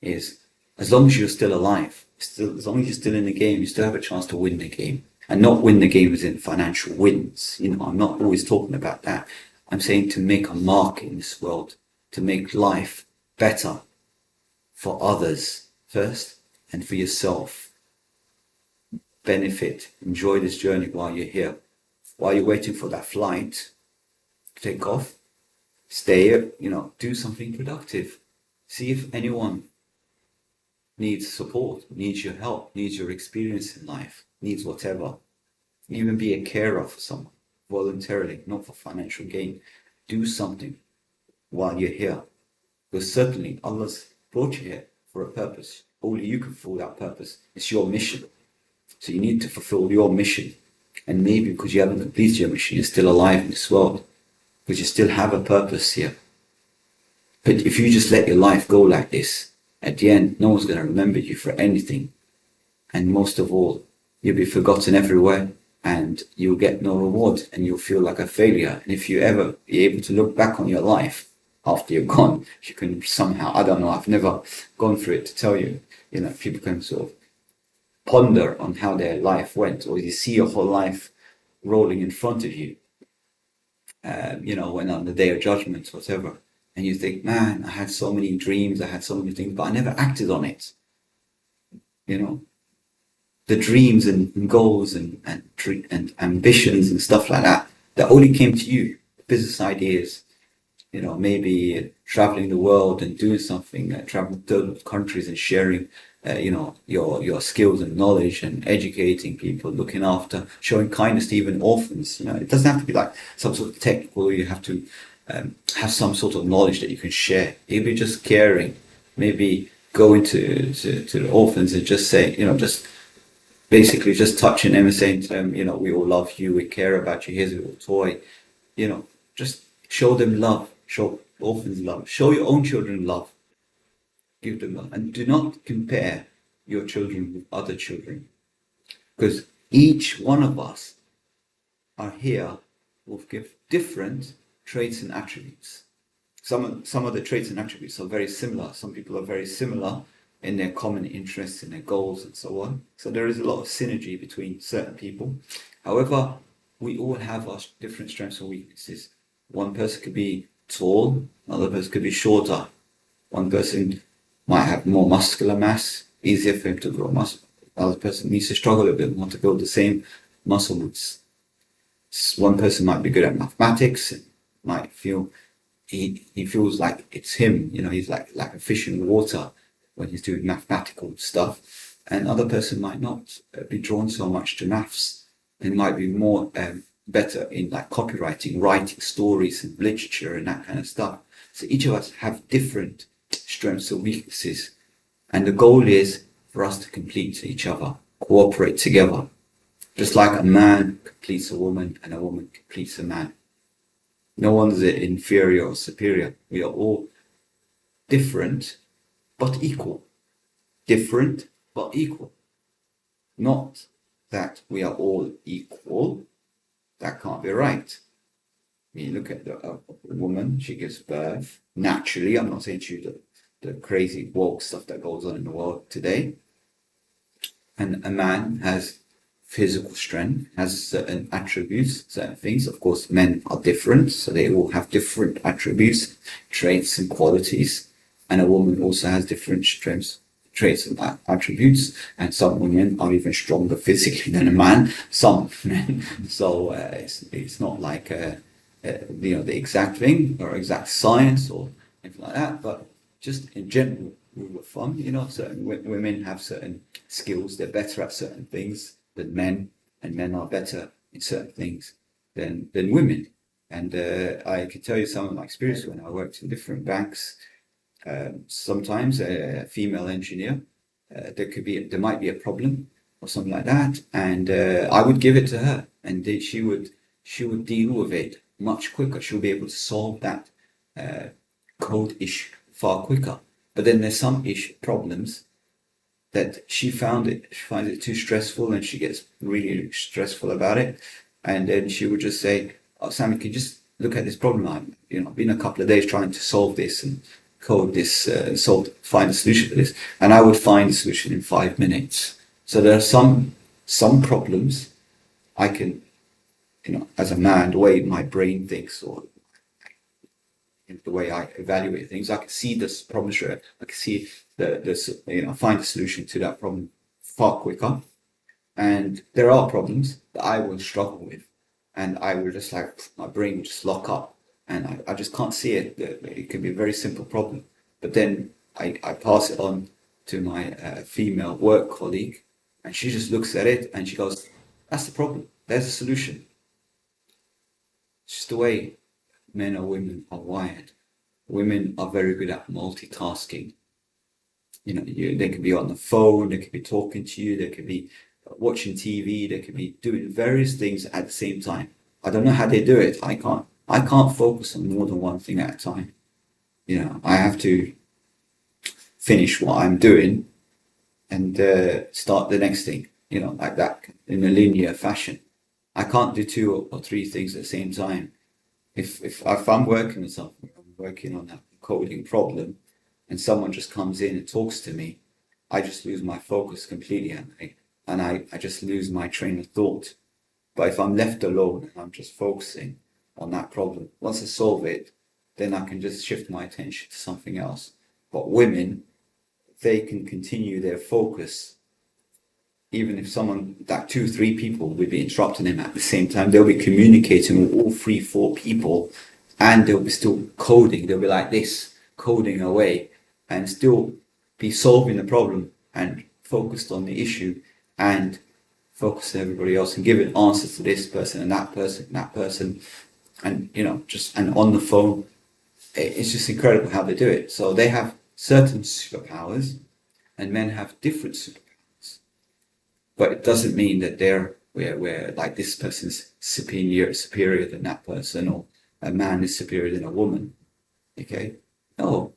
is as long as you're still alive, as long as you're still in the game, you still have a chance to win the game. And not win the game as in financial wins. I'm not always talking about that. I'm saying to make a mark in this world, to make life better for others first and for yourself. Benefit, enjoy this journey while you're here. While you're waiting for that flight to take off, stay, do something productive. See if anyone needs support, needs your help, needs your experience in life, needs whatever. Even be a carer for someone voluntarily, not for financial gain. Do something while you're here, because certainly Allah's brought you here for a purpose. Only you can fulfill that purpose. It's your mission. So you need to fulfill your mission. And maybe because you haven't completed your mission, you're still alive in this world, because you still have a purpose here. But if you just let your life go like this, at the end, no one's going to remember you for anything. And most of all, you'll be forgotten everywhere, and you'll get no reward, and you'll feel like a failure. And if you ever be able to look back on your life after you're gone, you can somehow, I don't know, I've never gone through it to tell you, people can sort of ponder on how their life went, or you see your whole life rolling in front of you, when on the day of judgment, whatever. And you think, man, I had so many dreams, I had so many things, but I never acted on it. The dreams and goals and ambitions and stuff like that only came to you. Business ideas, maybe traveling the world and doing something, traveling to countries and sharing, your skills and knowledge, and educating people, looking after, showing kindness to even orphans. It doesn't have to be like some sort of technical, you have to have some sort of knowledge that you can share. Maybe just caring, maybe going to the orphans and just say, just basically just touching them and saying to them, we all love you, we care about you, here's a little toy. Just show them love, show orphans love, show your own children love, give them love. And do not compare your children with other children, because each one of us are here with different traits and attributes. Some of the traits and attributes are very similar. Some people are very similar in their common interests, in their goals, and so on. So there is a lot of synergy between certain people. However, we all have our different strengths and weaknesses. One person could be tall, another person could be shorter. One person might have more muscular mass, easier for him to grow muscle. Another person needs to struggle a bit more to build the same muscle mass. One person might be good at mathematics, and might feel he feels like it's him, he's like a fish in the water when he's doing mathematical stuff. And other person might not be drawn so much to maths, and might be more better in like copywriting, writing stories and literature and that kind of stuff. So each of us have different strengths and weaknesses, and the goal is for us to complete each other, cooperate together, just like a man completes a woman and a woman completes a man. No one's inferior or superior. We are all different but equal. Different but equal. Not that we are all equal. That can't be right. You look at a woman, she gives birth naturally. I'm not saying to you the crazy woke stuff that goes on in the world today. And a man has physical strength, has certain attributes, certain things. Of course, men are different, so they all have different attributes, traits and qualities. And a woman also has different strengths traits and attributes, and some women are even stronger physically than a man. Some men. So it's not like the exact thing or exact science or anything like that, but just in general rule of thumb, certain women have certain skills. They're better at certain things than men, and men are better in certain things than women. And I can tell you some of my experience when I worked in different banks. Sometimes a female engineer, there might be a problem or something like that, and I would give it to her, and she would deal with it much quicker. She'll be able to solve that code issue far quicker. But then there's some problems that she finds it too stressful, and she gets really stressful about it, and then she would just say, "Oh, Sammy, can you just look at this problem? I've been a couple of days trying to solve this and code this, find a solution for this," and I would find a solution in 5 minutes. So there are some problems I can, as a man, the way my brain thinks, or the way I evaluate things, I can see this problem straight. I can see find a solution to that problem far quicker. And there are problems that I will struggle with, and I will just my brain will just lock up, and I just can't see it. It can be a very simple problem, but then I pass it on to my female work colleague, and she just looks at it and she goes, "That's the problem. There's a solution." It's just the way men or women are wired. Women are very good at multitasking. They could be on the phone, they could be talking to you, they could be watching TV, they could be doing various things at the same time. I don't know how they do it. I can't focus on more than one thing at a time. I have to finish what I'm doing and start the next thing, like that, in a linear fashion. I can't do two or three things at the same time. If I'm working on something, I'm working on a coding problem, and someone just comes in and talks to me, I just lose my focus completely, and I just lose my train of thought. But if I'm left alone and I'm just focusing on that problem, once I solve it, then I can just shift my attention to something else. But women, they can continue their focus even if like 2, 3 people will be interrupting them at the same time. They'll be communicating with all 3, 4 people, and they'll be still coding. They'll be like this, coding away, and still be solving the problem and focused on the issue and focused on everybody else and giving answers to this person and that person, and and on the phone. It's just incredible how they do it. So they have certain superpowers, and men have different superpowers. But it doesn't mean that we're like this person's superior than that person, or a man is superior than a woman. Okay? No,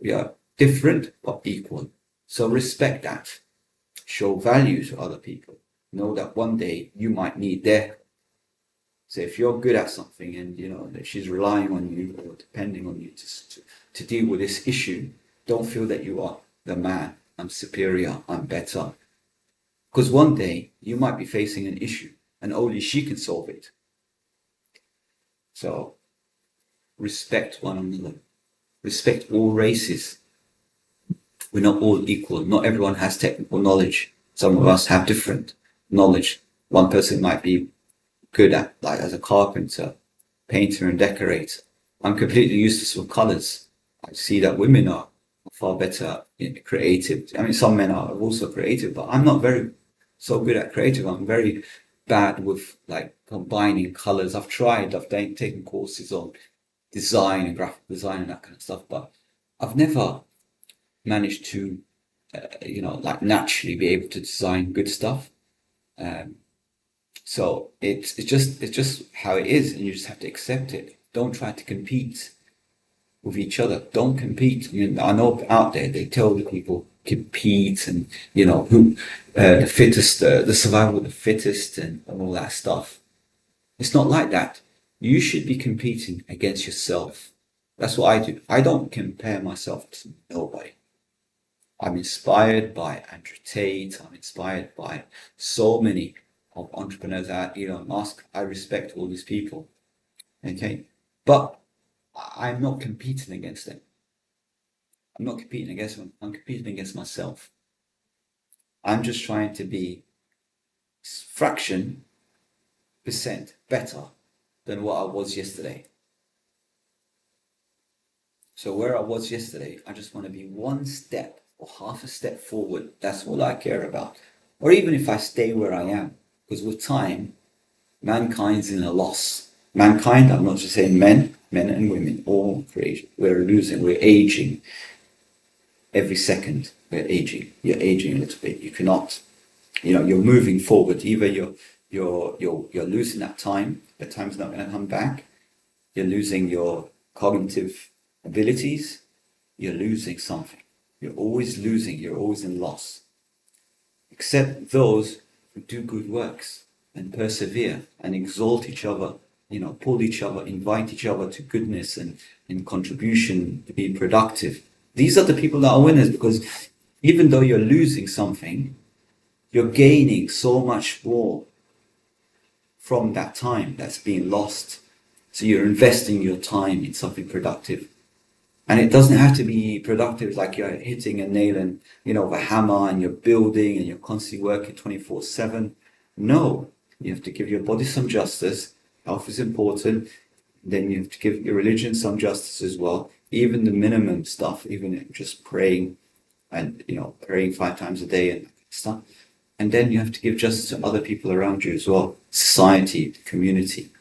we are different but equal. So respect that. Show value to other people. Know that one day you might need their help. So if you're good at something, and that she's relying on you or depending on you to deal with this issue, don't feel that you are the man. I'm superior. I'm better. Because one day you might be facing an issue and only she can solve it. So respect one another. Respect all races. We're not all equal. Not everyone has technical knowledge. Some of us have different knowledge. One person might be good at, like, as a carpenter, painter and decorator. I'm completely useless with colours. I see that women are far better creative. I mean, some men are also creative, but I'm not so good at creative. I'm very bad with like combining colors. I've taken courses on design and graphic design and that kind of stuff, but I've never managed to, like naturally be able to design good stuff. So it's just how it is, and you just have to accept it. Don't try to compete with each other. Don't compete. I know out there they tell the people compete, and who the fittest, the survival of the fittest, and all that stuff. It's not like that. You should be competing against yourself. That's what I do. I don't compare myself to nobody. I'm inspired by Andrew Tate. I'm inspired by so many of entrepreneurs out, Elon Musk. I respect all these people. Okay, but I'm not competing against them. I'm not competing against them. I'm competing against myself. I'm just trying to be fraction percent better than what I was yesterday. So where I was yesterday, I just want to be one step or half a step forward. That's all I care about. Or even if I stay where I am, because with time, mankind's in a loss. Mankind, I'm not just saying men and women, all creation. We're losing, we're aging. Every second, we're aging. You're aging a little bit. You cannot, you're moving forward. Either you're losing that time. The time's not going to come back. You're losing your cognitive abilities. You're losing something. You're always losing. You're always in loss. Except those who do good works and persevere and exalt each other, pull each other, invite each other to goodness and contribution, to be productive. These are the people that are winners, because even though you're losing something, you're gaining so much more from that time that's being lost. So you're investing your time in something productive. And it doesn't have to be productive like you're hitting a nail and, with a hammer, and you're building and you're constantly working 24/7. No, you have to give your body some justice. Health is important. Then you have to give your religion some justice as well. Even the minimum stuff, even just praying and, praying 5 times a day and stuff. And then you have to give justice to other people around you as well. Society, community.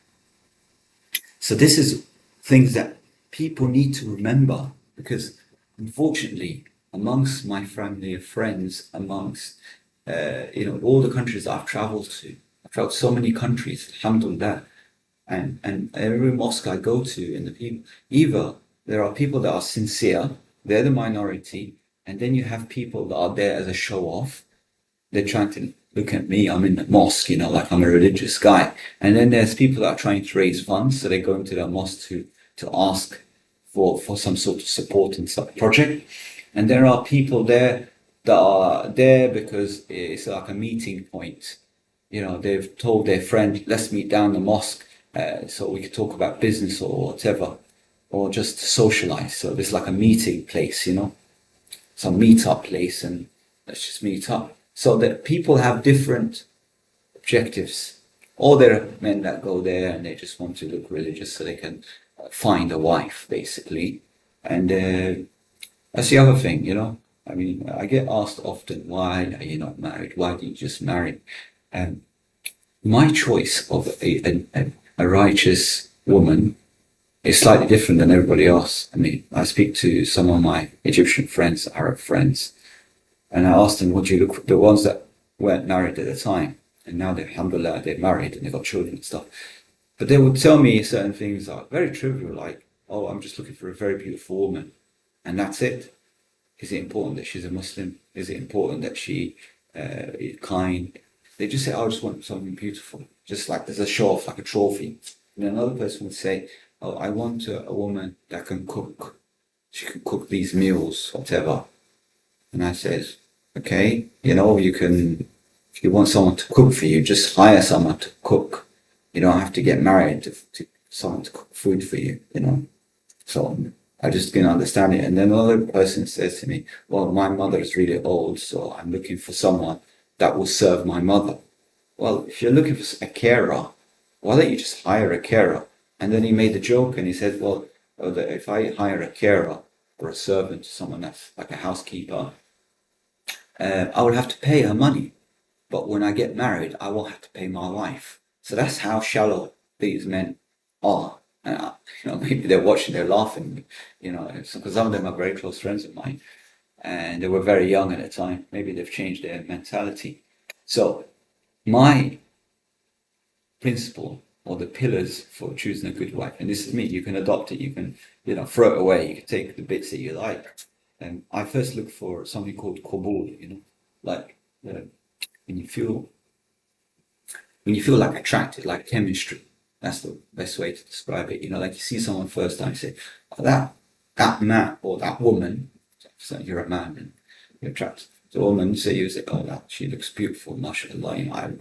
So this is things that people need to remember, because unfortunately, amongst my family of friends, amongst all the countries that I've traveled to, I've traveled so many countries, alhamdulillah, and every mosque I go to, in the people, either there are people that are sincere, they're the minority, and then you have people that are there as a show off. They're trying to look at me, I'm in the mosque, like I'm a religious guy. And then there's people that are trying to raise funds, so they go into their mosque to ask for some sort of support in some project. And there are people there that are there because it's like a meeting point. They've told their friend, let's meet down the mosque so we could talk about business or whatever, or just to socialize. So there's like a meeting place, some meet-up place, and let's just meet up. So that people have different objectives. Or there are men that go there and they just want to look religious so they can find a wife, basically. And that's the other thing, I mean, I get asked often, why are you not married? Why did you just marry? My choice of a righteous woman is slightly different than everybody else. I mean, I speak to some of my Egyptian friends, Arab friends, and I asked them, what do you look for? The ones that weren't married at the time, and now they're, alhamdulillah, they're married and they've got children and stuff. But they would tell me certain things that are very trivial, like, oh, I'm just looking for a very beautiful woman, and that's it. Is it important that she's a Muslim? Is it important that she is kind? They just say, oh, I just want something beautiful, just like there's a show off, like a trophy. And another person would say, oh, I want a woman that can cook. She can cook these meals, whatever. And I says, okay, you can, if you want someone to cook for you, just hire someone to cook. You don't have to get married to someone to cook food for you, So I just didn't understand it. And then another person says to me, well, my mother is really old, so I'm looking for someone that will serve my mother. Well, if you're looking for a carer, why don't you just hire a carer? And then he made a joke and he said, well, if I hire a carer or a servant, someone that's like a housekeeper, I would have to pay her money. But when I get married, I won't have to pay my wife. So that's how shallow these men are. And, maybe they're watching, they're laughing, because some of them are very close friends of mine. And they were very young at the time. Maybe they've changed their mentality. So my principle, or the pillars for choosing a good wife, and this is me, you can adopt it, you can, throw it away, you can take the bits that you like. And I first look for something called qabul, like when you feel like attracted, like chemistry. That's the best way to describe it. Like you see someone first time, you say, oh, that man or that woman, so you're a man and you're attracted to a woman, so you say, oh, she looks beautiful, mashallah.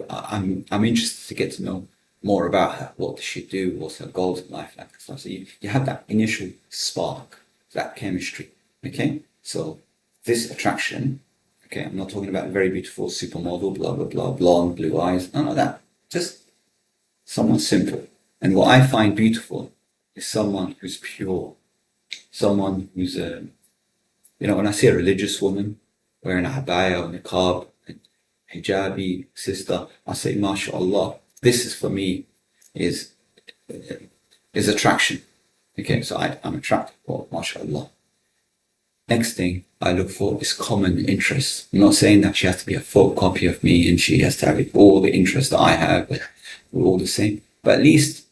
I'm interested to get to know more about her. What does she do? What's her goals in life? Like stuff. So you have that initial spark, that chemistry. Okay, so this attraction, Okay, I'm not talking about a very beautiful supermodel, blah, blah, blah, blonde, blue eyes, none of that. Just someone simple. And what I find beautiful is someone who's pure, someone who's when I see a religious woman wearing a abaya or niqab, and hijabi sister, I say, mashallah, this is for me, is attraction. Okay, so I'm attracted for, mashallah. Next thing I look for is common interests. I'm not saying that she has to be a photocopy of me and she has to have all the interests that I have, but we're all the same. But at least,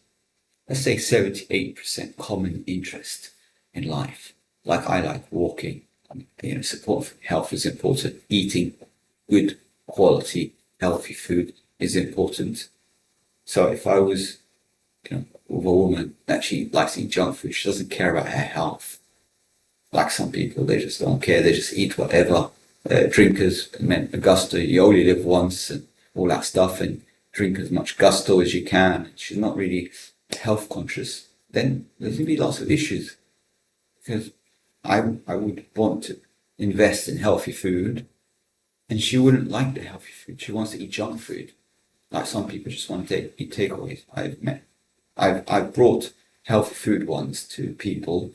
let's say 78% common interest in life. Like I like walking. Support for health is important. Eating good quality, healthy food is important. So if I was, with a woman that she likes to eat junk food, she doesn't care about her health. Like some people, they just don't care. They just eat whatever. Drinkers, gusto, you only live once and all that stuff, and drink as much gusto as you can. She's not really health conscious. Then there's going to be lots of issues, because I would want to invest in healthy food, and she wouldn't like the healthy food. She wants to eat junk food. Like some people just want to eat takeaways. I've brought healthy food once to people,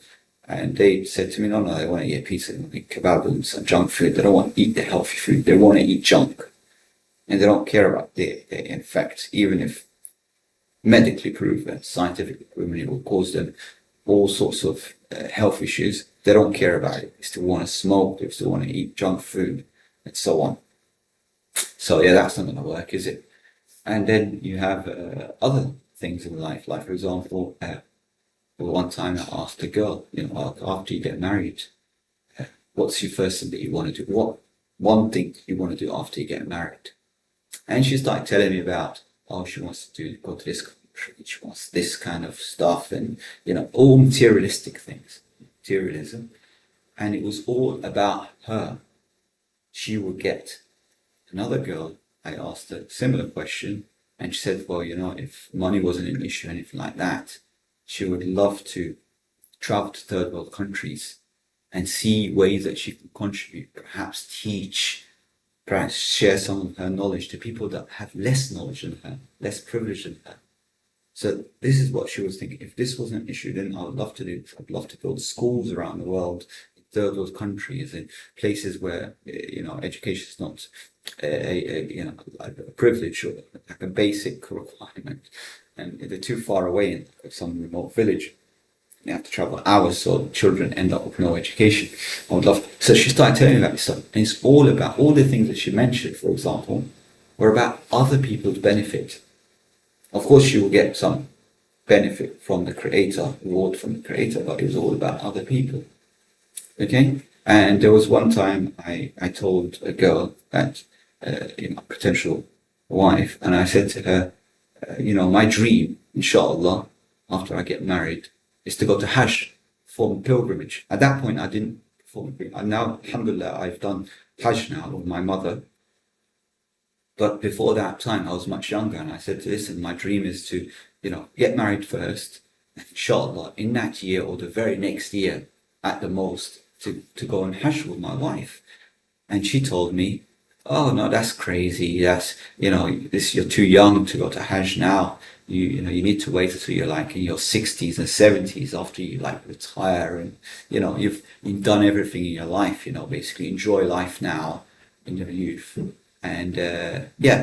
and they said to me, no, they want to eat pizza, they want to eat kebab and some junk food. They don't want to eat the healthy food. They want to eat junk. And they don't care about the effects, even if medically proven, scientifically proven, it will cause them all sorts of health issues. They don't care about it. They still want to smoke, they still want to eat junk food, and so on. So yeah, that's not going to work, is it? And then you have other things in life, like for example, one time I asked a girl, after you get married, what's your first thing that you want to do? What one thing you want to do after you get married? And she started telling me about, she wants to go to this country, she wants this kind of stuff, and all materialistic things, materialism. And it was all about her. She would get another girl. I asked a similar question, and she said, well, if money wasn't an issue or anything like that, she would love to travel to third world countries and see ways that she can contribute, perhaps teach, perhaps share some of her knowledge to people that have less knowledge than her, less privilege than her. So this is what she was thinking. If this wasn't an issue, then I'd love to build schools around the world, in third world countries, in places where education is not like a privilege or like a basic requirement, and they're too far away in some remote village. They have to travel hours, so children end up with no education. I would love. So she started telling me about this stuff, and it's all about all the things that she mentioned. For example, were about other people's benefit. Of course, she will get some benefit from the creator, reward from the creator, but it was all about other people. Okay, and there was one time I told a girl that potential wife, and I said to her, my dream, inshallah, after I get married, is to go to Hajj, perform pilgrimage. At that point, I didn't perform pilgrimage. Now, alhamdulillah, I've done Hajj now with my mother. But before that time, I was much younger, and I said to listen, my dream is to, get married first, and inshallah, in that year or the very next year, at the most, to go on Hajj with my wife. And she told me, oh no, that's crazy. That's, you're too young to go to Hajj now. You need to wait until you're like in your 60s and 70s after you retire, and you've done everything in your life. Basically enjoy life now in your youth, and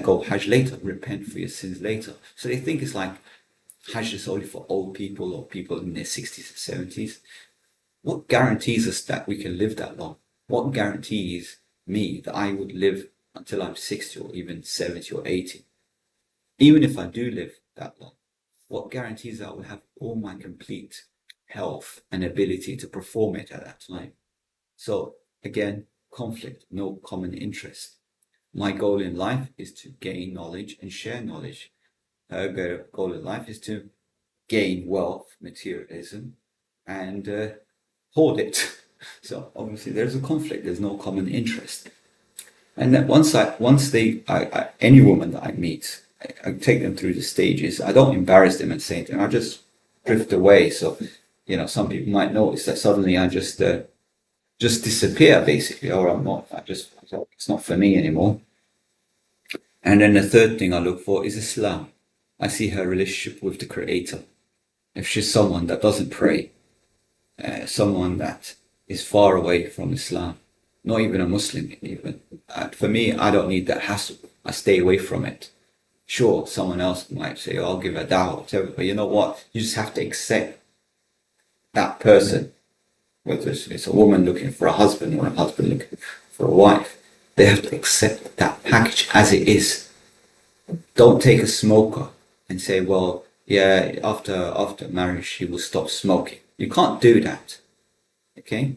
go Hajj later, repent for your sins later. So they think it's like Hajj is only for old people or people in their 60s and 70s. What guarantees us that we can live that long? What guarantees me that I would live until I'm 60 or even 70 or 80? Even if I do live that long, what guarantees that I will have all my complete health and ability to perform it at that time? So again, conflict, no common interest. My goal in life is to gain knowledge and share knowledge. Her goal in life is to gain wealth, materialism, and hoard it. So obviously there's a conflict, there's no common interest. And then any woman that I meet, I take them through the stages. I don't embarrass them and say anything. I just drift away. So, some people might notice that suddenly I just disappear basically, or I'm it's not for me anymore. And then the third thing I look for is Islam. I see her relationship with the Creator. If she's someone that doesn't pray, someone that is far away from Islam, not even a Muslim even. For me, I don't need that hassle. I stay away from it. Sure, someone else might say, oh, I'll give a dawah, whatever, but you know what? You just have to accept that person, whether it's a woman looking for a husband or a husband looking for a wife. They have to accept that package as it is. Don't take a smoker and say, well, yeah, after marriage, she will stop smoking. You can't do that. Okay?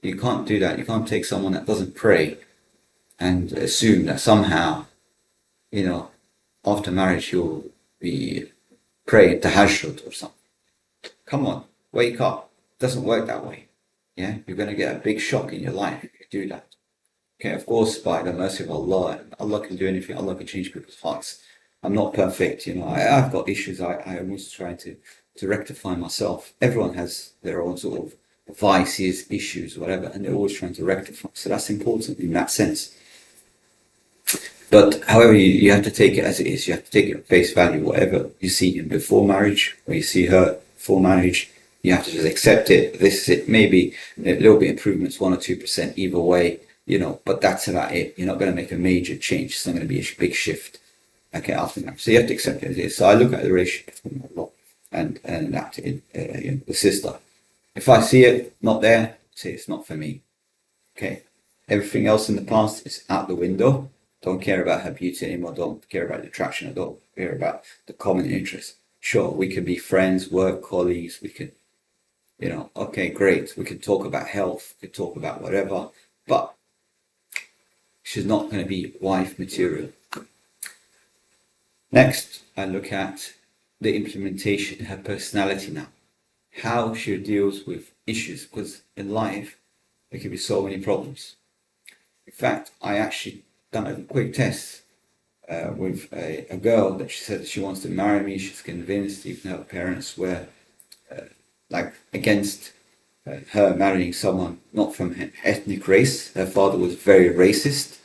You can't do that. You can't take someone that doesn't pray and assume that somehow, after marriage you'll be praying tahajjud or something. Come on, wake up. It doesn't work that way. Yeah? You're going to get a big shock in your life if you do that. Okay, of course, by the mercy of Allah, Allah can do anything. Allah can change people's hearts. I'm not perfect, I've got issues. I always try to rectify myself. Everyone has their own sort of vices, issues, whatever, and they're always trying to rectify. So that's important in that sense. But however, you have to take it as it is. You have to take it at face value. Whatever you see him before marriage, or you see her before marriage, you have to just accept it. This is it. Maybe a little bit improvements, 1 or 2% either way, but that's about it. You're not going to make a major change. It's not going to be a big shift. Okay, after marriage. So you have to accept it as it is. So I look at the relationship between Allah and that the sister. If I see it not there, say it's not for me. Okay. Everything else in the past is out the window. Don't care about her beauty anymore. Don't care about the attraction. I don't care about the common interest. Sure, we can be friends, work colleagues. We can, okay, great. We can talk about health. We can talk about whatever. But she's not going to be wife material. Next, I look at the implementation, her personality now. How she deals with issues. Because in life, there can be so many problems. In fact, I actually done a quick test with a girl that she said she wants to marry me. She's convinced, even her parents were against her marrying someone not from her ethnic race. Her father was very racist,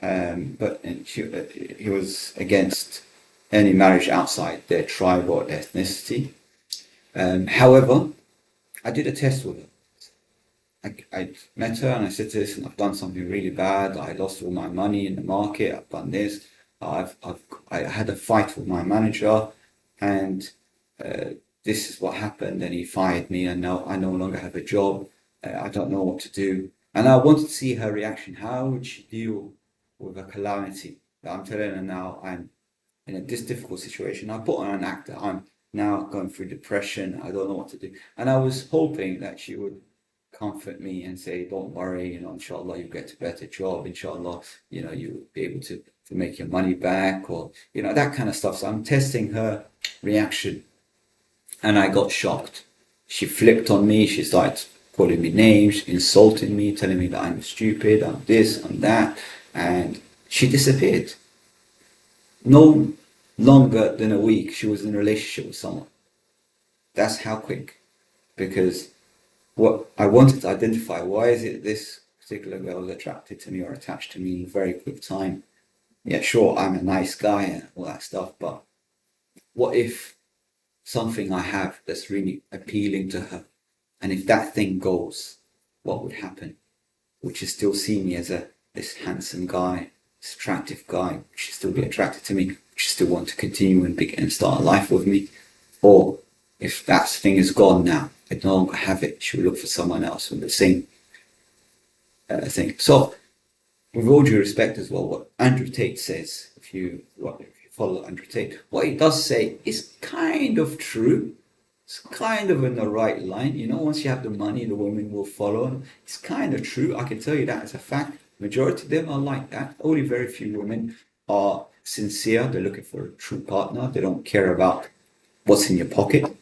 but he was against any marriage outside their tribe or ethnicity. However, I did a test with her. I met her and I said to this, I've done something really bad. I lost all my money in the market. I've done this. I had a fight with my manager, and this is what happened. And he fired me, and now I no longer have a job. I don't know what to do. And I wanted to see her reaction. How would she deal with a calamity? I'm telling her now I'm in this difficult situation. I put on an act that I'm now going through depression. I don't know what to do. And I was hoping that she would comfort me and say, don't worry, inshallah you get a better job, inshallah, you'll be able to make your money back, or, that kind of stuff. So I'm testing her reaction, and I got shocked. She flipped on me. She started calling me names, insulting me, telling me that I'm stupid, I'm this, I'm that, and she disappeared. No longer than a week, she was in a relationship with someone. That's how quick. Because what I wanted to identify, why is it this particular girl is attracted to me or attached to me in a very quick time? Yeah, sure, I'm a nice guy and all that stuff, but what if something I have that's really appealing to her, and if that thing goes, what would happen? Would she still see me as this handsome guy, this attractive guy? Would she still be attracted to me? Would she still want to continue and start a life with me? Or if that thing is gone now, I no longer have it, she will look for someone else with the same thing. So, with all due respect as well, what Andrew Tate says, if you follow Andrew Tate, what he does say is kind of true. It's kind of in the right line. Once you have the money, the women will follow. It's kind of true. I can tell you that as a fact. Majority of them are like that. Only very few women are sincere. They're looking for a true partner. They don't care about what's in your pocket.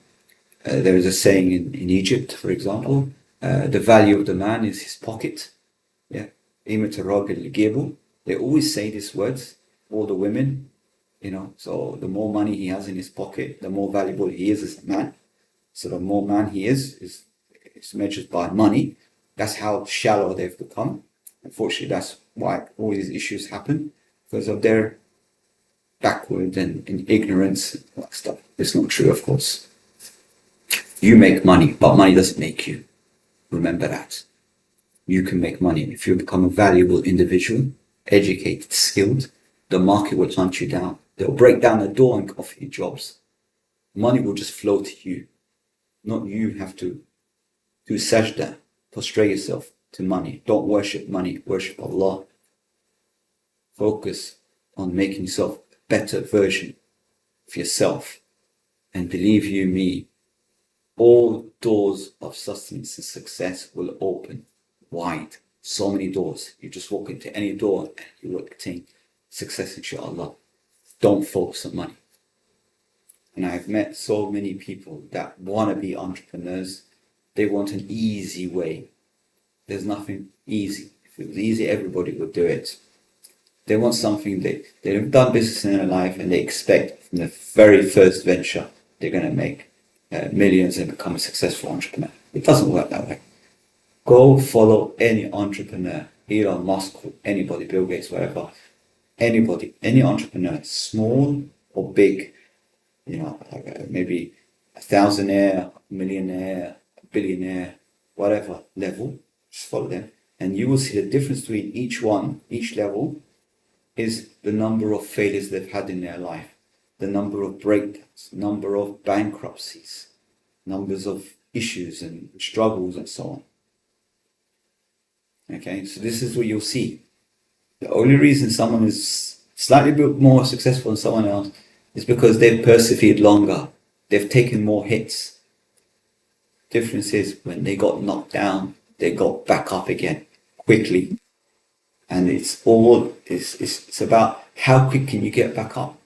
There is a saying in Egypt, for example, the value of the man is his pocket. Yeah. They always say these words, all the women, so the more money he has in his pocket, the more valuable he is as a man. So the more man he is measured by money. That's how shallow they've become. Unfortunately, that's why all these issues happen, because of their backward and ignorance and all that stuff. It's not true, of course. You make money, but money doesn't make you. Remember that. You can make money. If you become a valuable individual, educated, skilled, the market will hunt you down. They'll break down the door and offer you jobs. Money will just flow to you. Not you have to do sajda, prostrate yourself to money. Don't worship money, worship Allah. Focus on making yourself a better version of yourself. And believe you me, all doors of sustenance and success will open wide. So many doors. You just walk into any door and you will attain success, inshallah. Don't focus on money. And I've met so many people that want to be entrepreneurs. They want an easy way. There's nothing easy. If it was easy, everybody would do it. They want something they've done business in their life and they expect from the very first venture they're going to make millions and become a successful entrepreneur. It doesn't work that way. Go follow any entrepreneur, Elon Musk, anybody, Bill Gates, whatever. Anybody, any entrepreneur, small or big, like maybe a thousandaire, millionaire, billionaire, whatever level, just follow them. And you will see the difference between each level is the number of failures they've had in their life, the number of breakdowns, number of bankruptcies, numbers of issues and struggles and so on. Okay, so this is what you'll see. The only reason someone is slightly bit more successful than someone else is because they've persevered longer. They've taken more hits. Difference is when they got knocked down, they got back up again quickly. And it's about how quick can you get back up.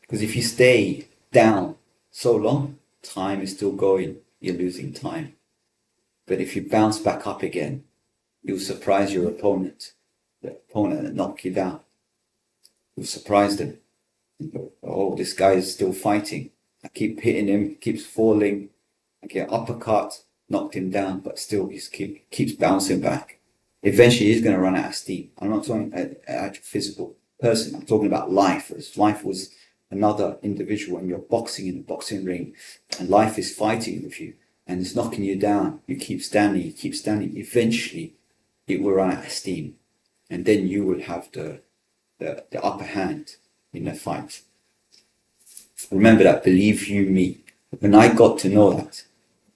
Because if you stay down so long, time is still going. You're losing time. But if you bounce back up again, you'll surprise your opponent. The opponent that knocked you down. You'll surprise them. You go, oh, this guy is still fighting. I keep hitting him, he keeps falling. I get uppercut, knocked him down, but still he keeps bouncing back. Eventually he's going to run out of steam. I'm not talking about a physical person. I'm talking about life. As life was another individual and you're boxing in a boxing ring and life is fighting with you and it's knocking you down. You keep standing. Eventually it will run out of steam. And then you will have the upper hand in the fight. Remember that, believe you me. When I got to know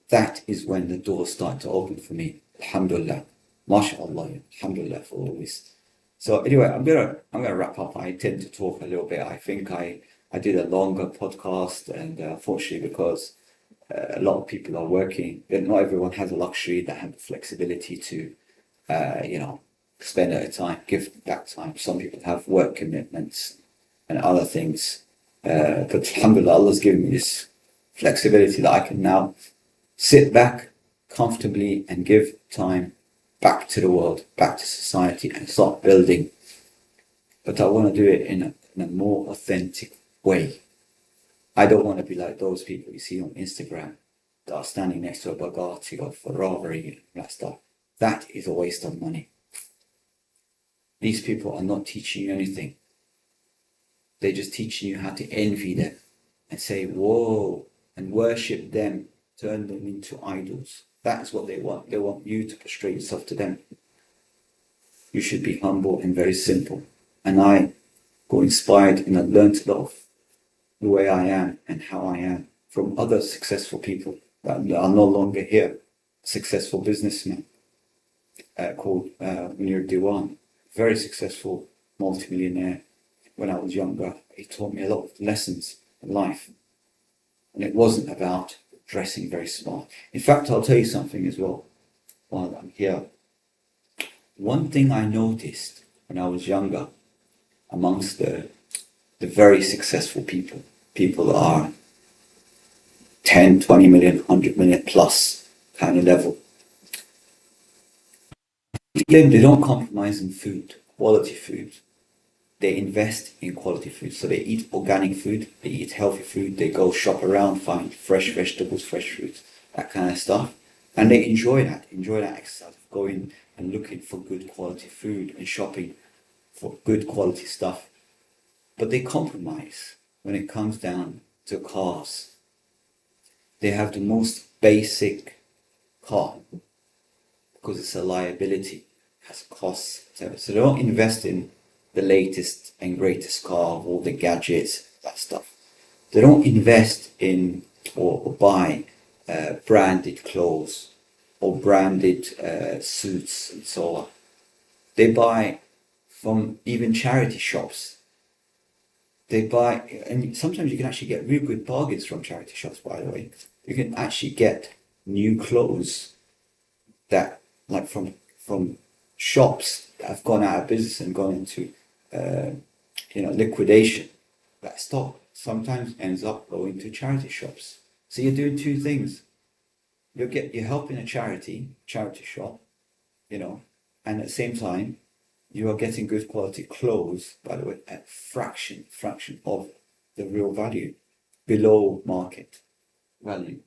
that is when the doors started to open for me. Alhamdulillah. MashaAllah. Alhamdulillah for all this. So anyway, I'm gonna wrap up. I tend to talk a little bit. I think I did a longer podcast, and unfortunately because a lot of people are working, not everyone has a luxury that have the flexibility to spend their time, give back time. Some people have work commitments and other things. But alhamdulillah, Allah's given me this flexibility that I can now sit back comfortably and give time back to the world, back to society, and start building. But I want to do it in a more authentic way. I don't want to be like those people you see on Instagram that are standing next to a Bugatti or Ferrari and that stuff. That is a waste of money. These people are not teaching you anything. They're just teaching you how to envy them and say, whoa, and worship them, turn them into idols. That's what they want. They want you to prostrate yourself to them. You should be humble and very simple. And I got inspired and I learned a lot of the way I am and how I am from other successful people that are no longer here. Successful businessman called Munir Diwan, very successful multimillionaire. When I was younger, he taught me a lot of lessons in life. And it wasn't about dressing very smart. In fact, I'll tell you something as well while I'm here. One thing I noticed when I was younger amongst the very successful people that are 10, 20 million, 100 million plus kind of level, they don't compromise in food, quality food. They invest in quality food. So they eat organic food, they eat healthy food, they go shop around, find fresh vegetables, fresh fruits, that kind of stuff. And they enjoy that exercise of going and looking for good quality food and shopping for good quality stuff. But they compromise when it comes down to cars. They have the most basic car because it's a liability, it has costs. So they don't invest in the latest and greatest car, all the gadgets, that stuff. They don't invest in or buy branded clothes or branded suits and so on. They buy from even charity shops. They buy, and sometimes you can actually get real good bargains from charity shops, by the way. You can actually get new clothes that, like from shops that have gone out of business and gone into liquidation. That stock sometimes ends up going to charity shops. So you're doing two things. You're helping a charity shop, and at the same time you are getting good quality clothes, by the way, at fraction of the real value, below market value.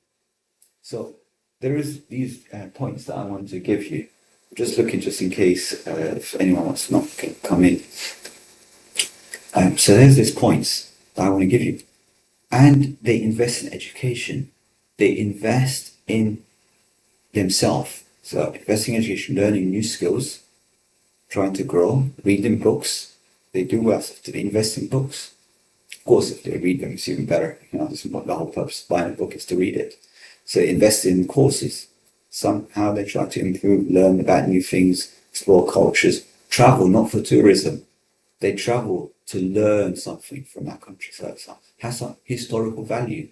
So there is these points that I want to give you. Just looking just in case if anyone wants to not come in. So there's these points that I want to give you. And they invest in education. They invest in themselves. So investing in education, learning new skills, trying to grow, reading books. They do well if they invest in books. Of course, if they read them, it's even better. This is what the whole purpose of buying a book is, to read it. So invest in courses. Somehow they try to improve, learn about new things, explore cultures, travel, not for tourism. They travel to learn something from that country. So it has some historical value.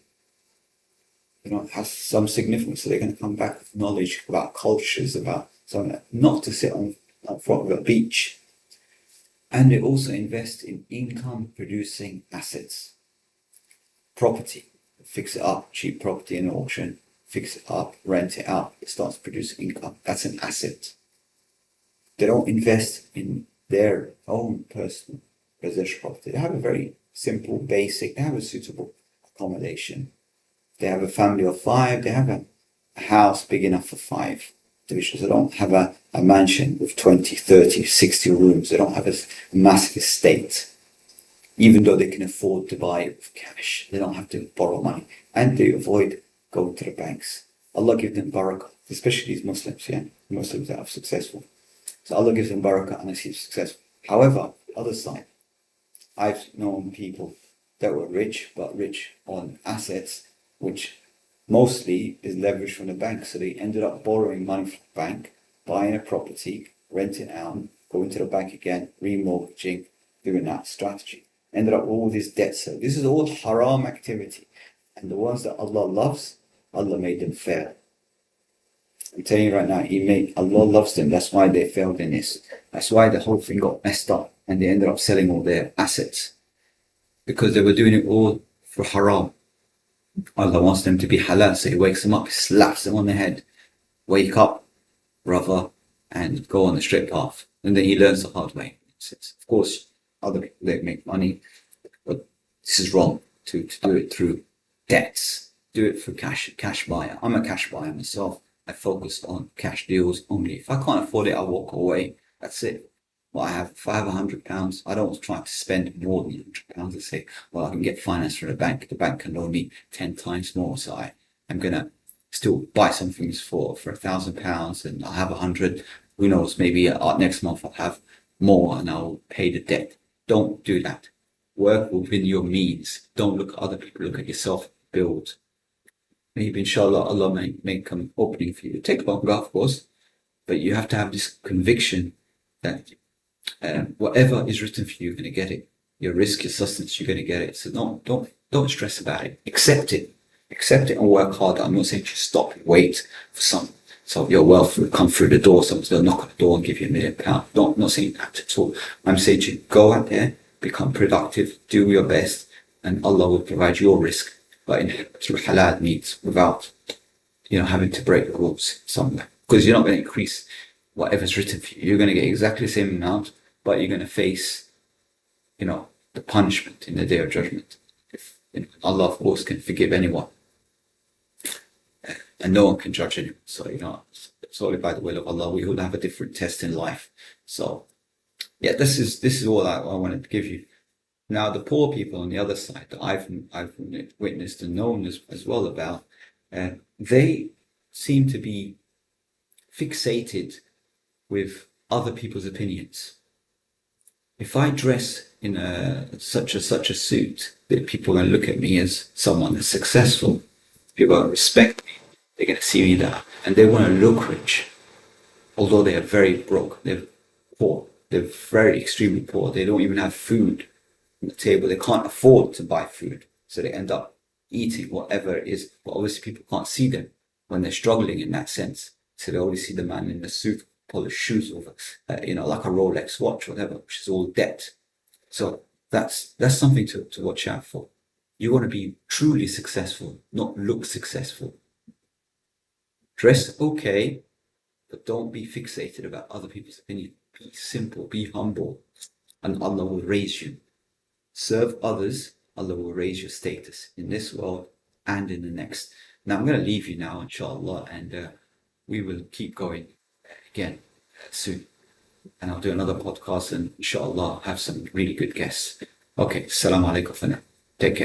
It has some significance. So they're going to come back with knowledge about cultures, about something, not to sit on front of a beach. And they also invest in income producing assets. Property, fix it up, cheap property in an auction, fix it up, rent it out, it starts producing income. That's an asset. They don't invest in their own personal residential property. They have a very simple, basic, they have a suitable accommodation. They have a family of 5, they have a house big enough for 5 divisions. They don't have a mansion with 20, 30, 60 rooms. They don't have a massive estate. Even though they can afford to buy it with cash, they don't have to borrow money. And they avoid going to the banks. Allah give them barakah, especially these Muslims, Muslims that are successful. So Allah gives them barakah and they see successful. However, the other side, I've known people that were rich, but rich on assets, which mostly is leveraged from the bank. So they ended up borrowing money from the bank, buying a property, renting it out, going to the bank again, remortgaging, doing that strategy. Ended up with all this debt. So this is all haram activity. And the ones that Allah loves, Allah made them fail. I'm telling you right now, Allah loves them. That's why they failed in this. That's why the whole thing got messed up and they ended up selling all their assets. Because they were doing it all for haram. Allah wants them to be halal, so He wakes them up, He slaps them on the head. Wake up, brother, and go on the straight path. And then he learns the hard way. Of course, other people, they make money, but this is wrong to do it through debts. Do it for cash buyer. I'm a cash buyer myself. I focus on cash deals only. If I can't afford it, I walk away. That's it. Well, if I have £100, I don't try to spend more than £100. I say, well, I can get finance from the bank. The bank can loan me 10 times more. So I'm going to still buy some things for £1,000 and I'll have 100. Who knows, maybe next month I'll have more and I'll pay the debt. Don't do that. Work within your means. Don't look at other people. Look at yourself. Build. Maybe inshallah Allah may make an opening for you. Take longer, of course, but you have to have this conviction that whatever is written for you, you're going to get it. Your risk, your sustenance, you're going to get it. So don't stress about it. Accept it and work hard. I'm not saying just stop and wait for so your wealth will come through the door. Someone's going to knock on the door and give you £1 million. Not saying that at all. I'm saying to go out there, become productive, do your best, and Allah will provide your risk. But through halal means, without having to break the rules somewhere, because you're not going to increase whatever's written for you. You're going to get exactly the same amount, but you're going to face the punishment in the day of judgment. If Allah, of course, can forgive anyone, and no one can judge anyone. So solely by the will of Allah. We all have a different test in life. So yeah, this is all I wanted to give you. Now, the poor people on the other side that I've witnessed and known as well about, they seem to be fixated with other people's opinions. If I dress in such a suit, that people are going to look at me as someone that's successful. People are going to respect me. They're going to see me that, and they want to look rich, although they are very broke. They're poor. They're very extremely poor. They don't even have food on the table. They can't afford to buy food, so they end up eating whatever it is. But obviously, people can't see them when they're struggling in that sense. So they always see the man in the suit, polished shoes over, like a Rolex watch, whatever, which is all debt. So that's something to watch out for. You want to be truly successful, not look successful. Dress okay, but don't be fixated about other people's opinion. Be simple, be humble, and Allah will raise you. Serve others, Allah will raise your status in this world and in the next. Now I'm going to leave you now, inshallah, and we will keep going again soon. And I'll do another podcast and inshallah have some really good guests. Okay, Assalamu alaikum for now. Take care.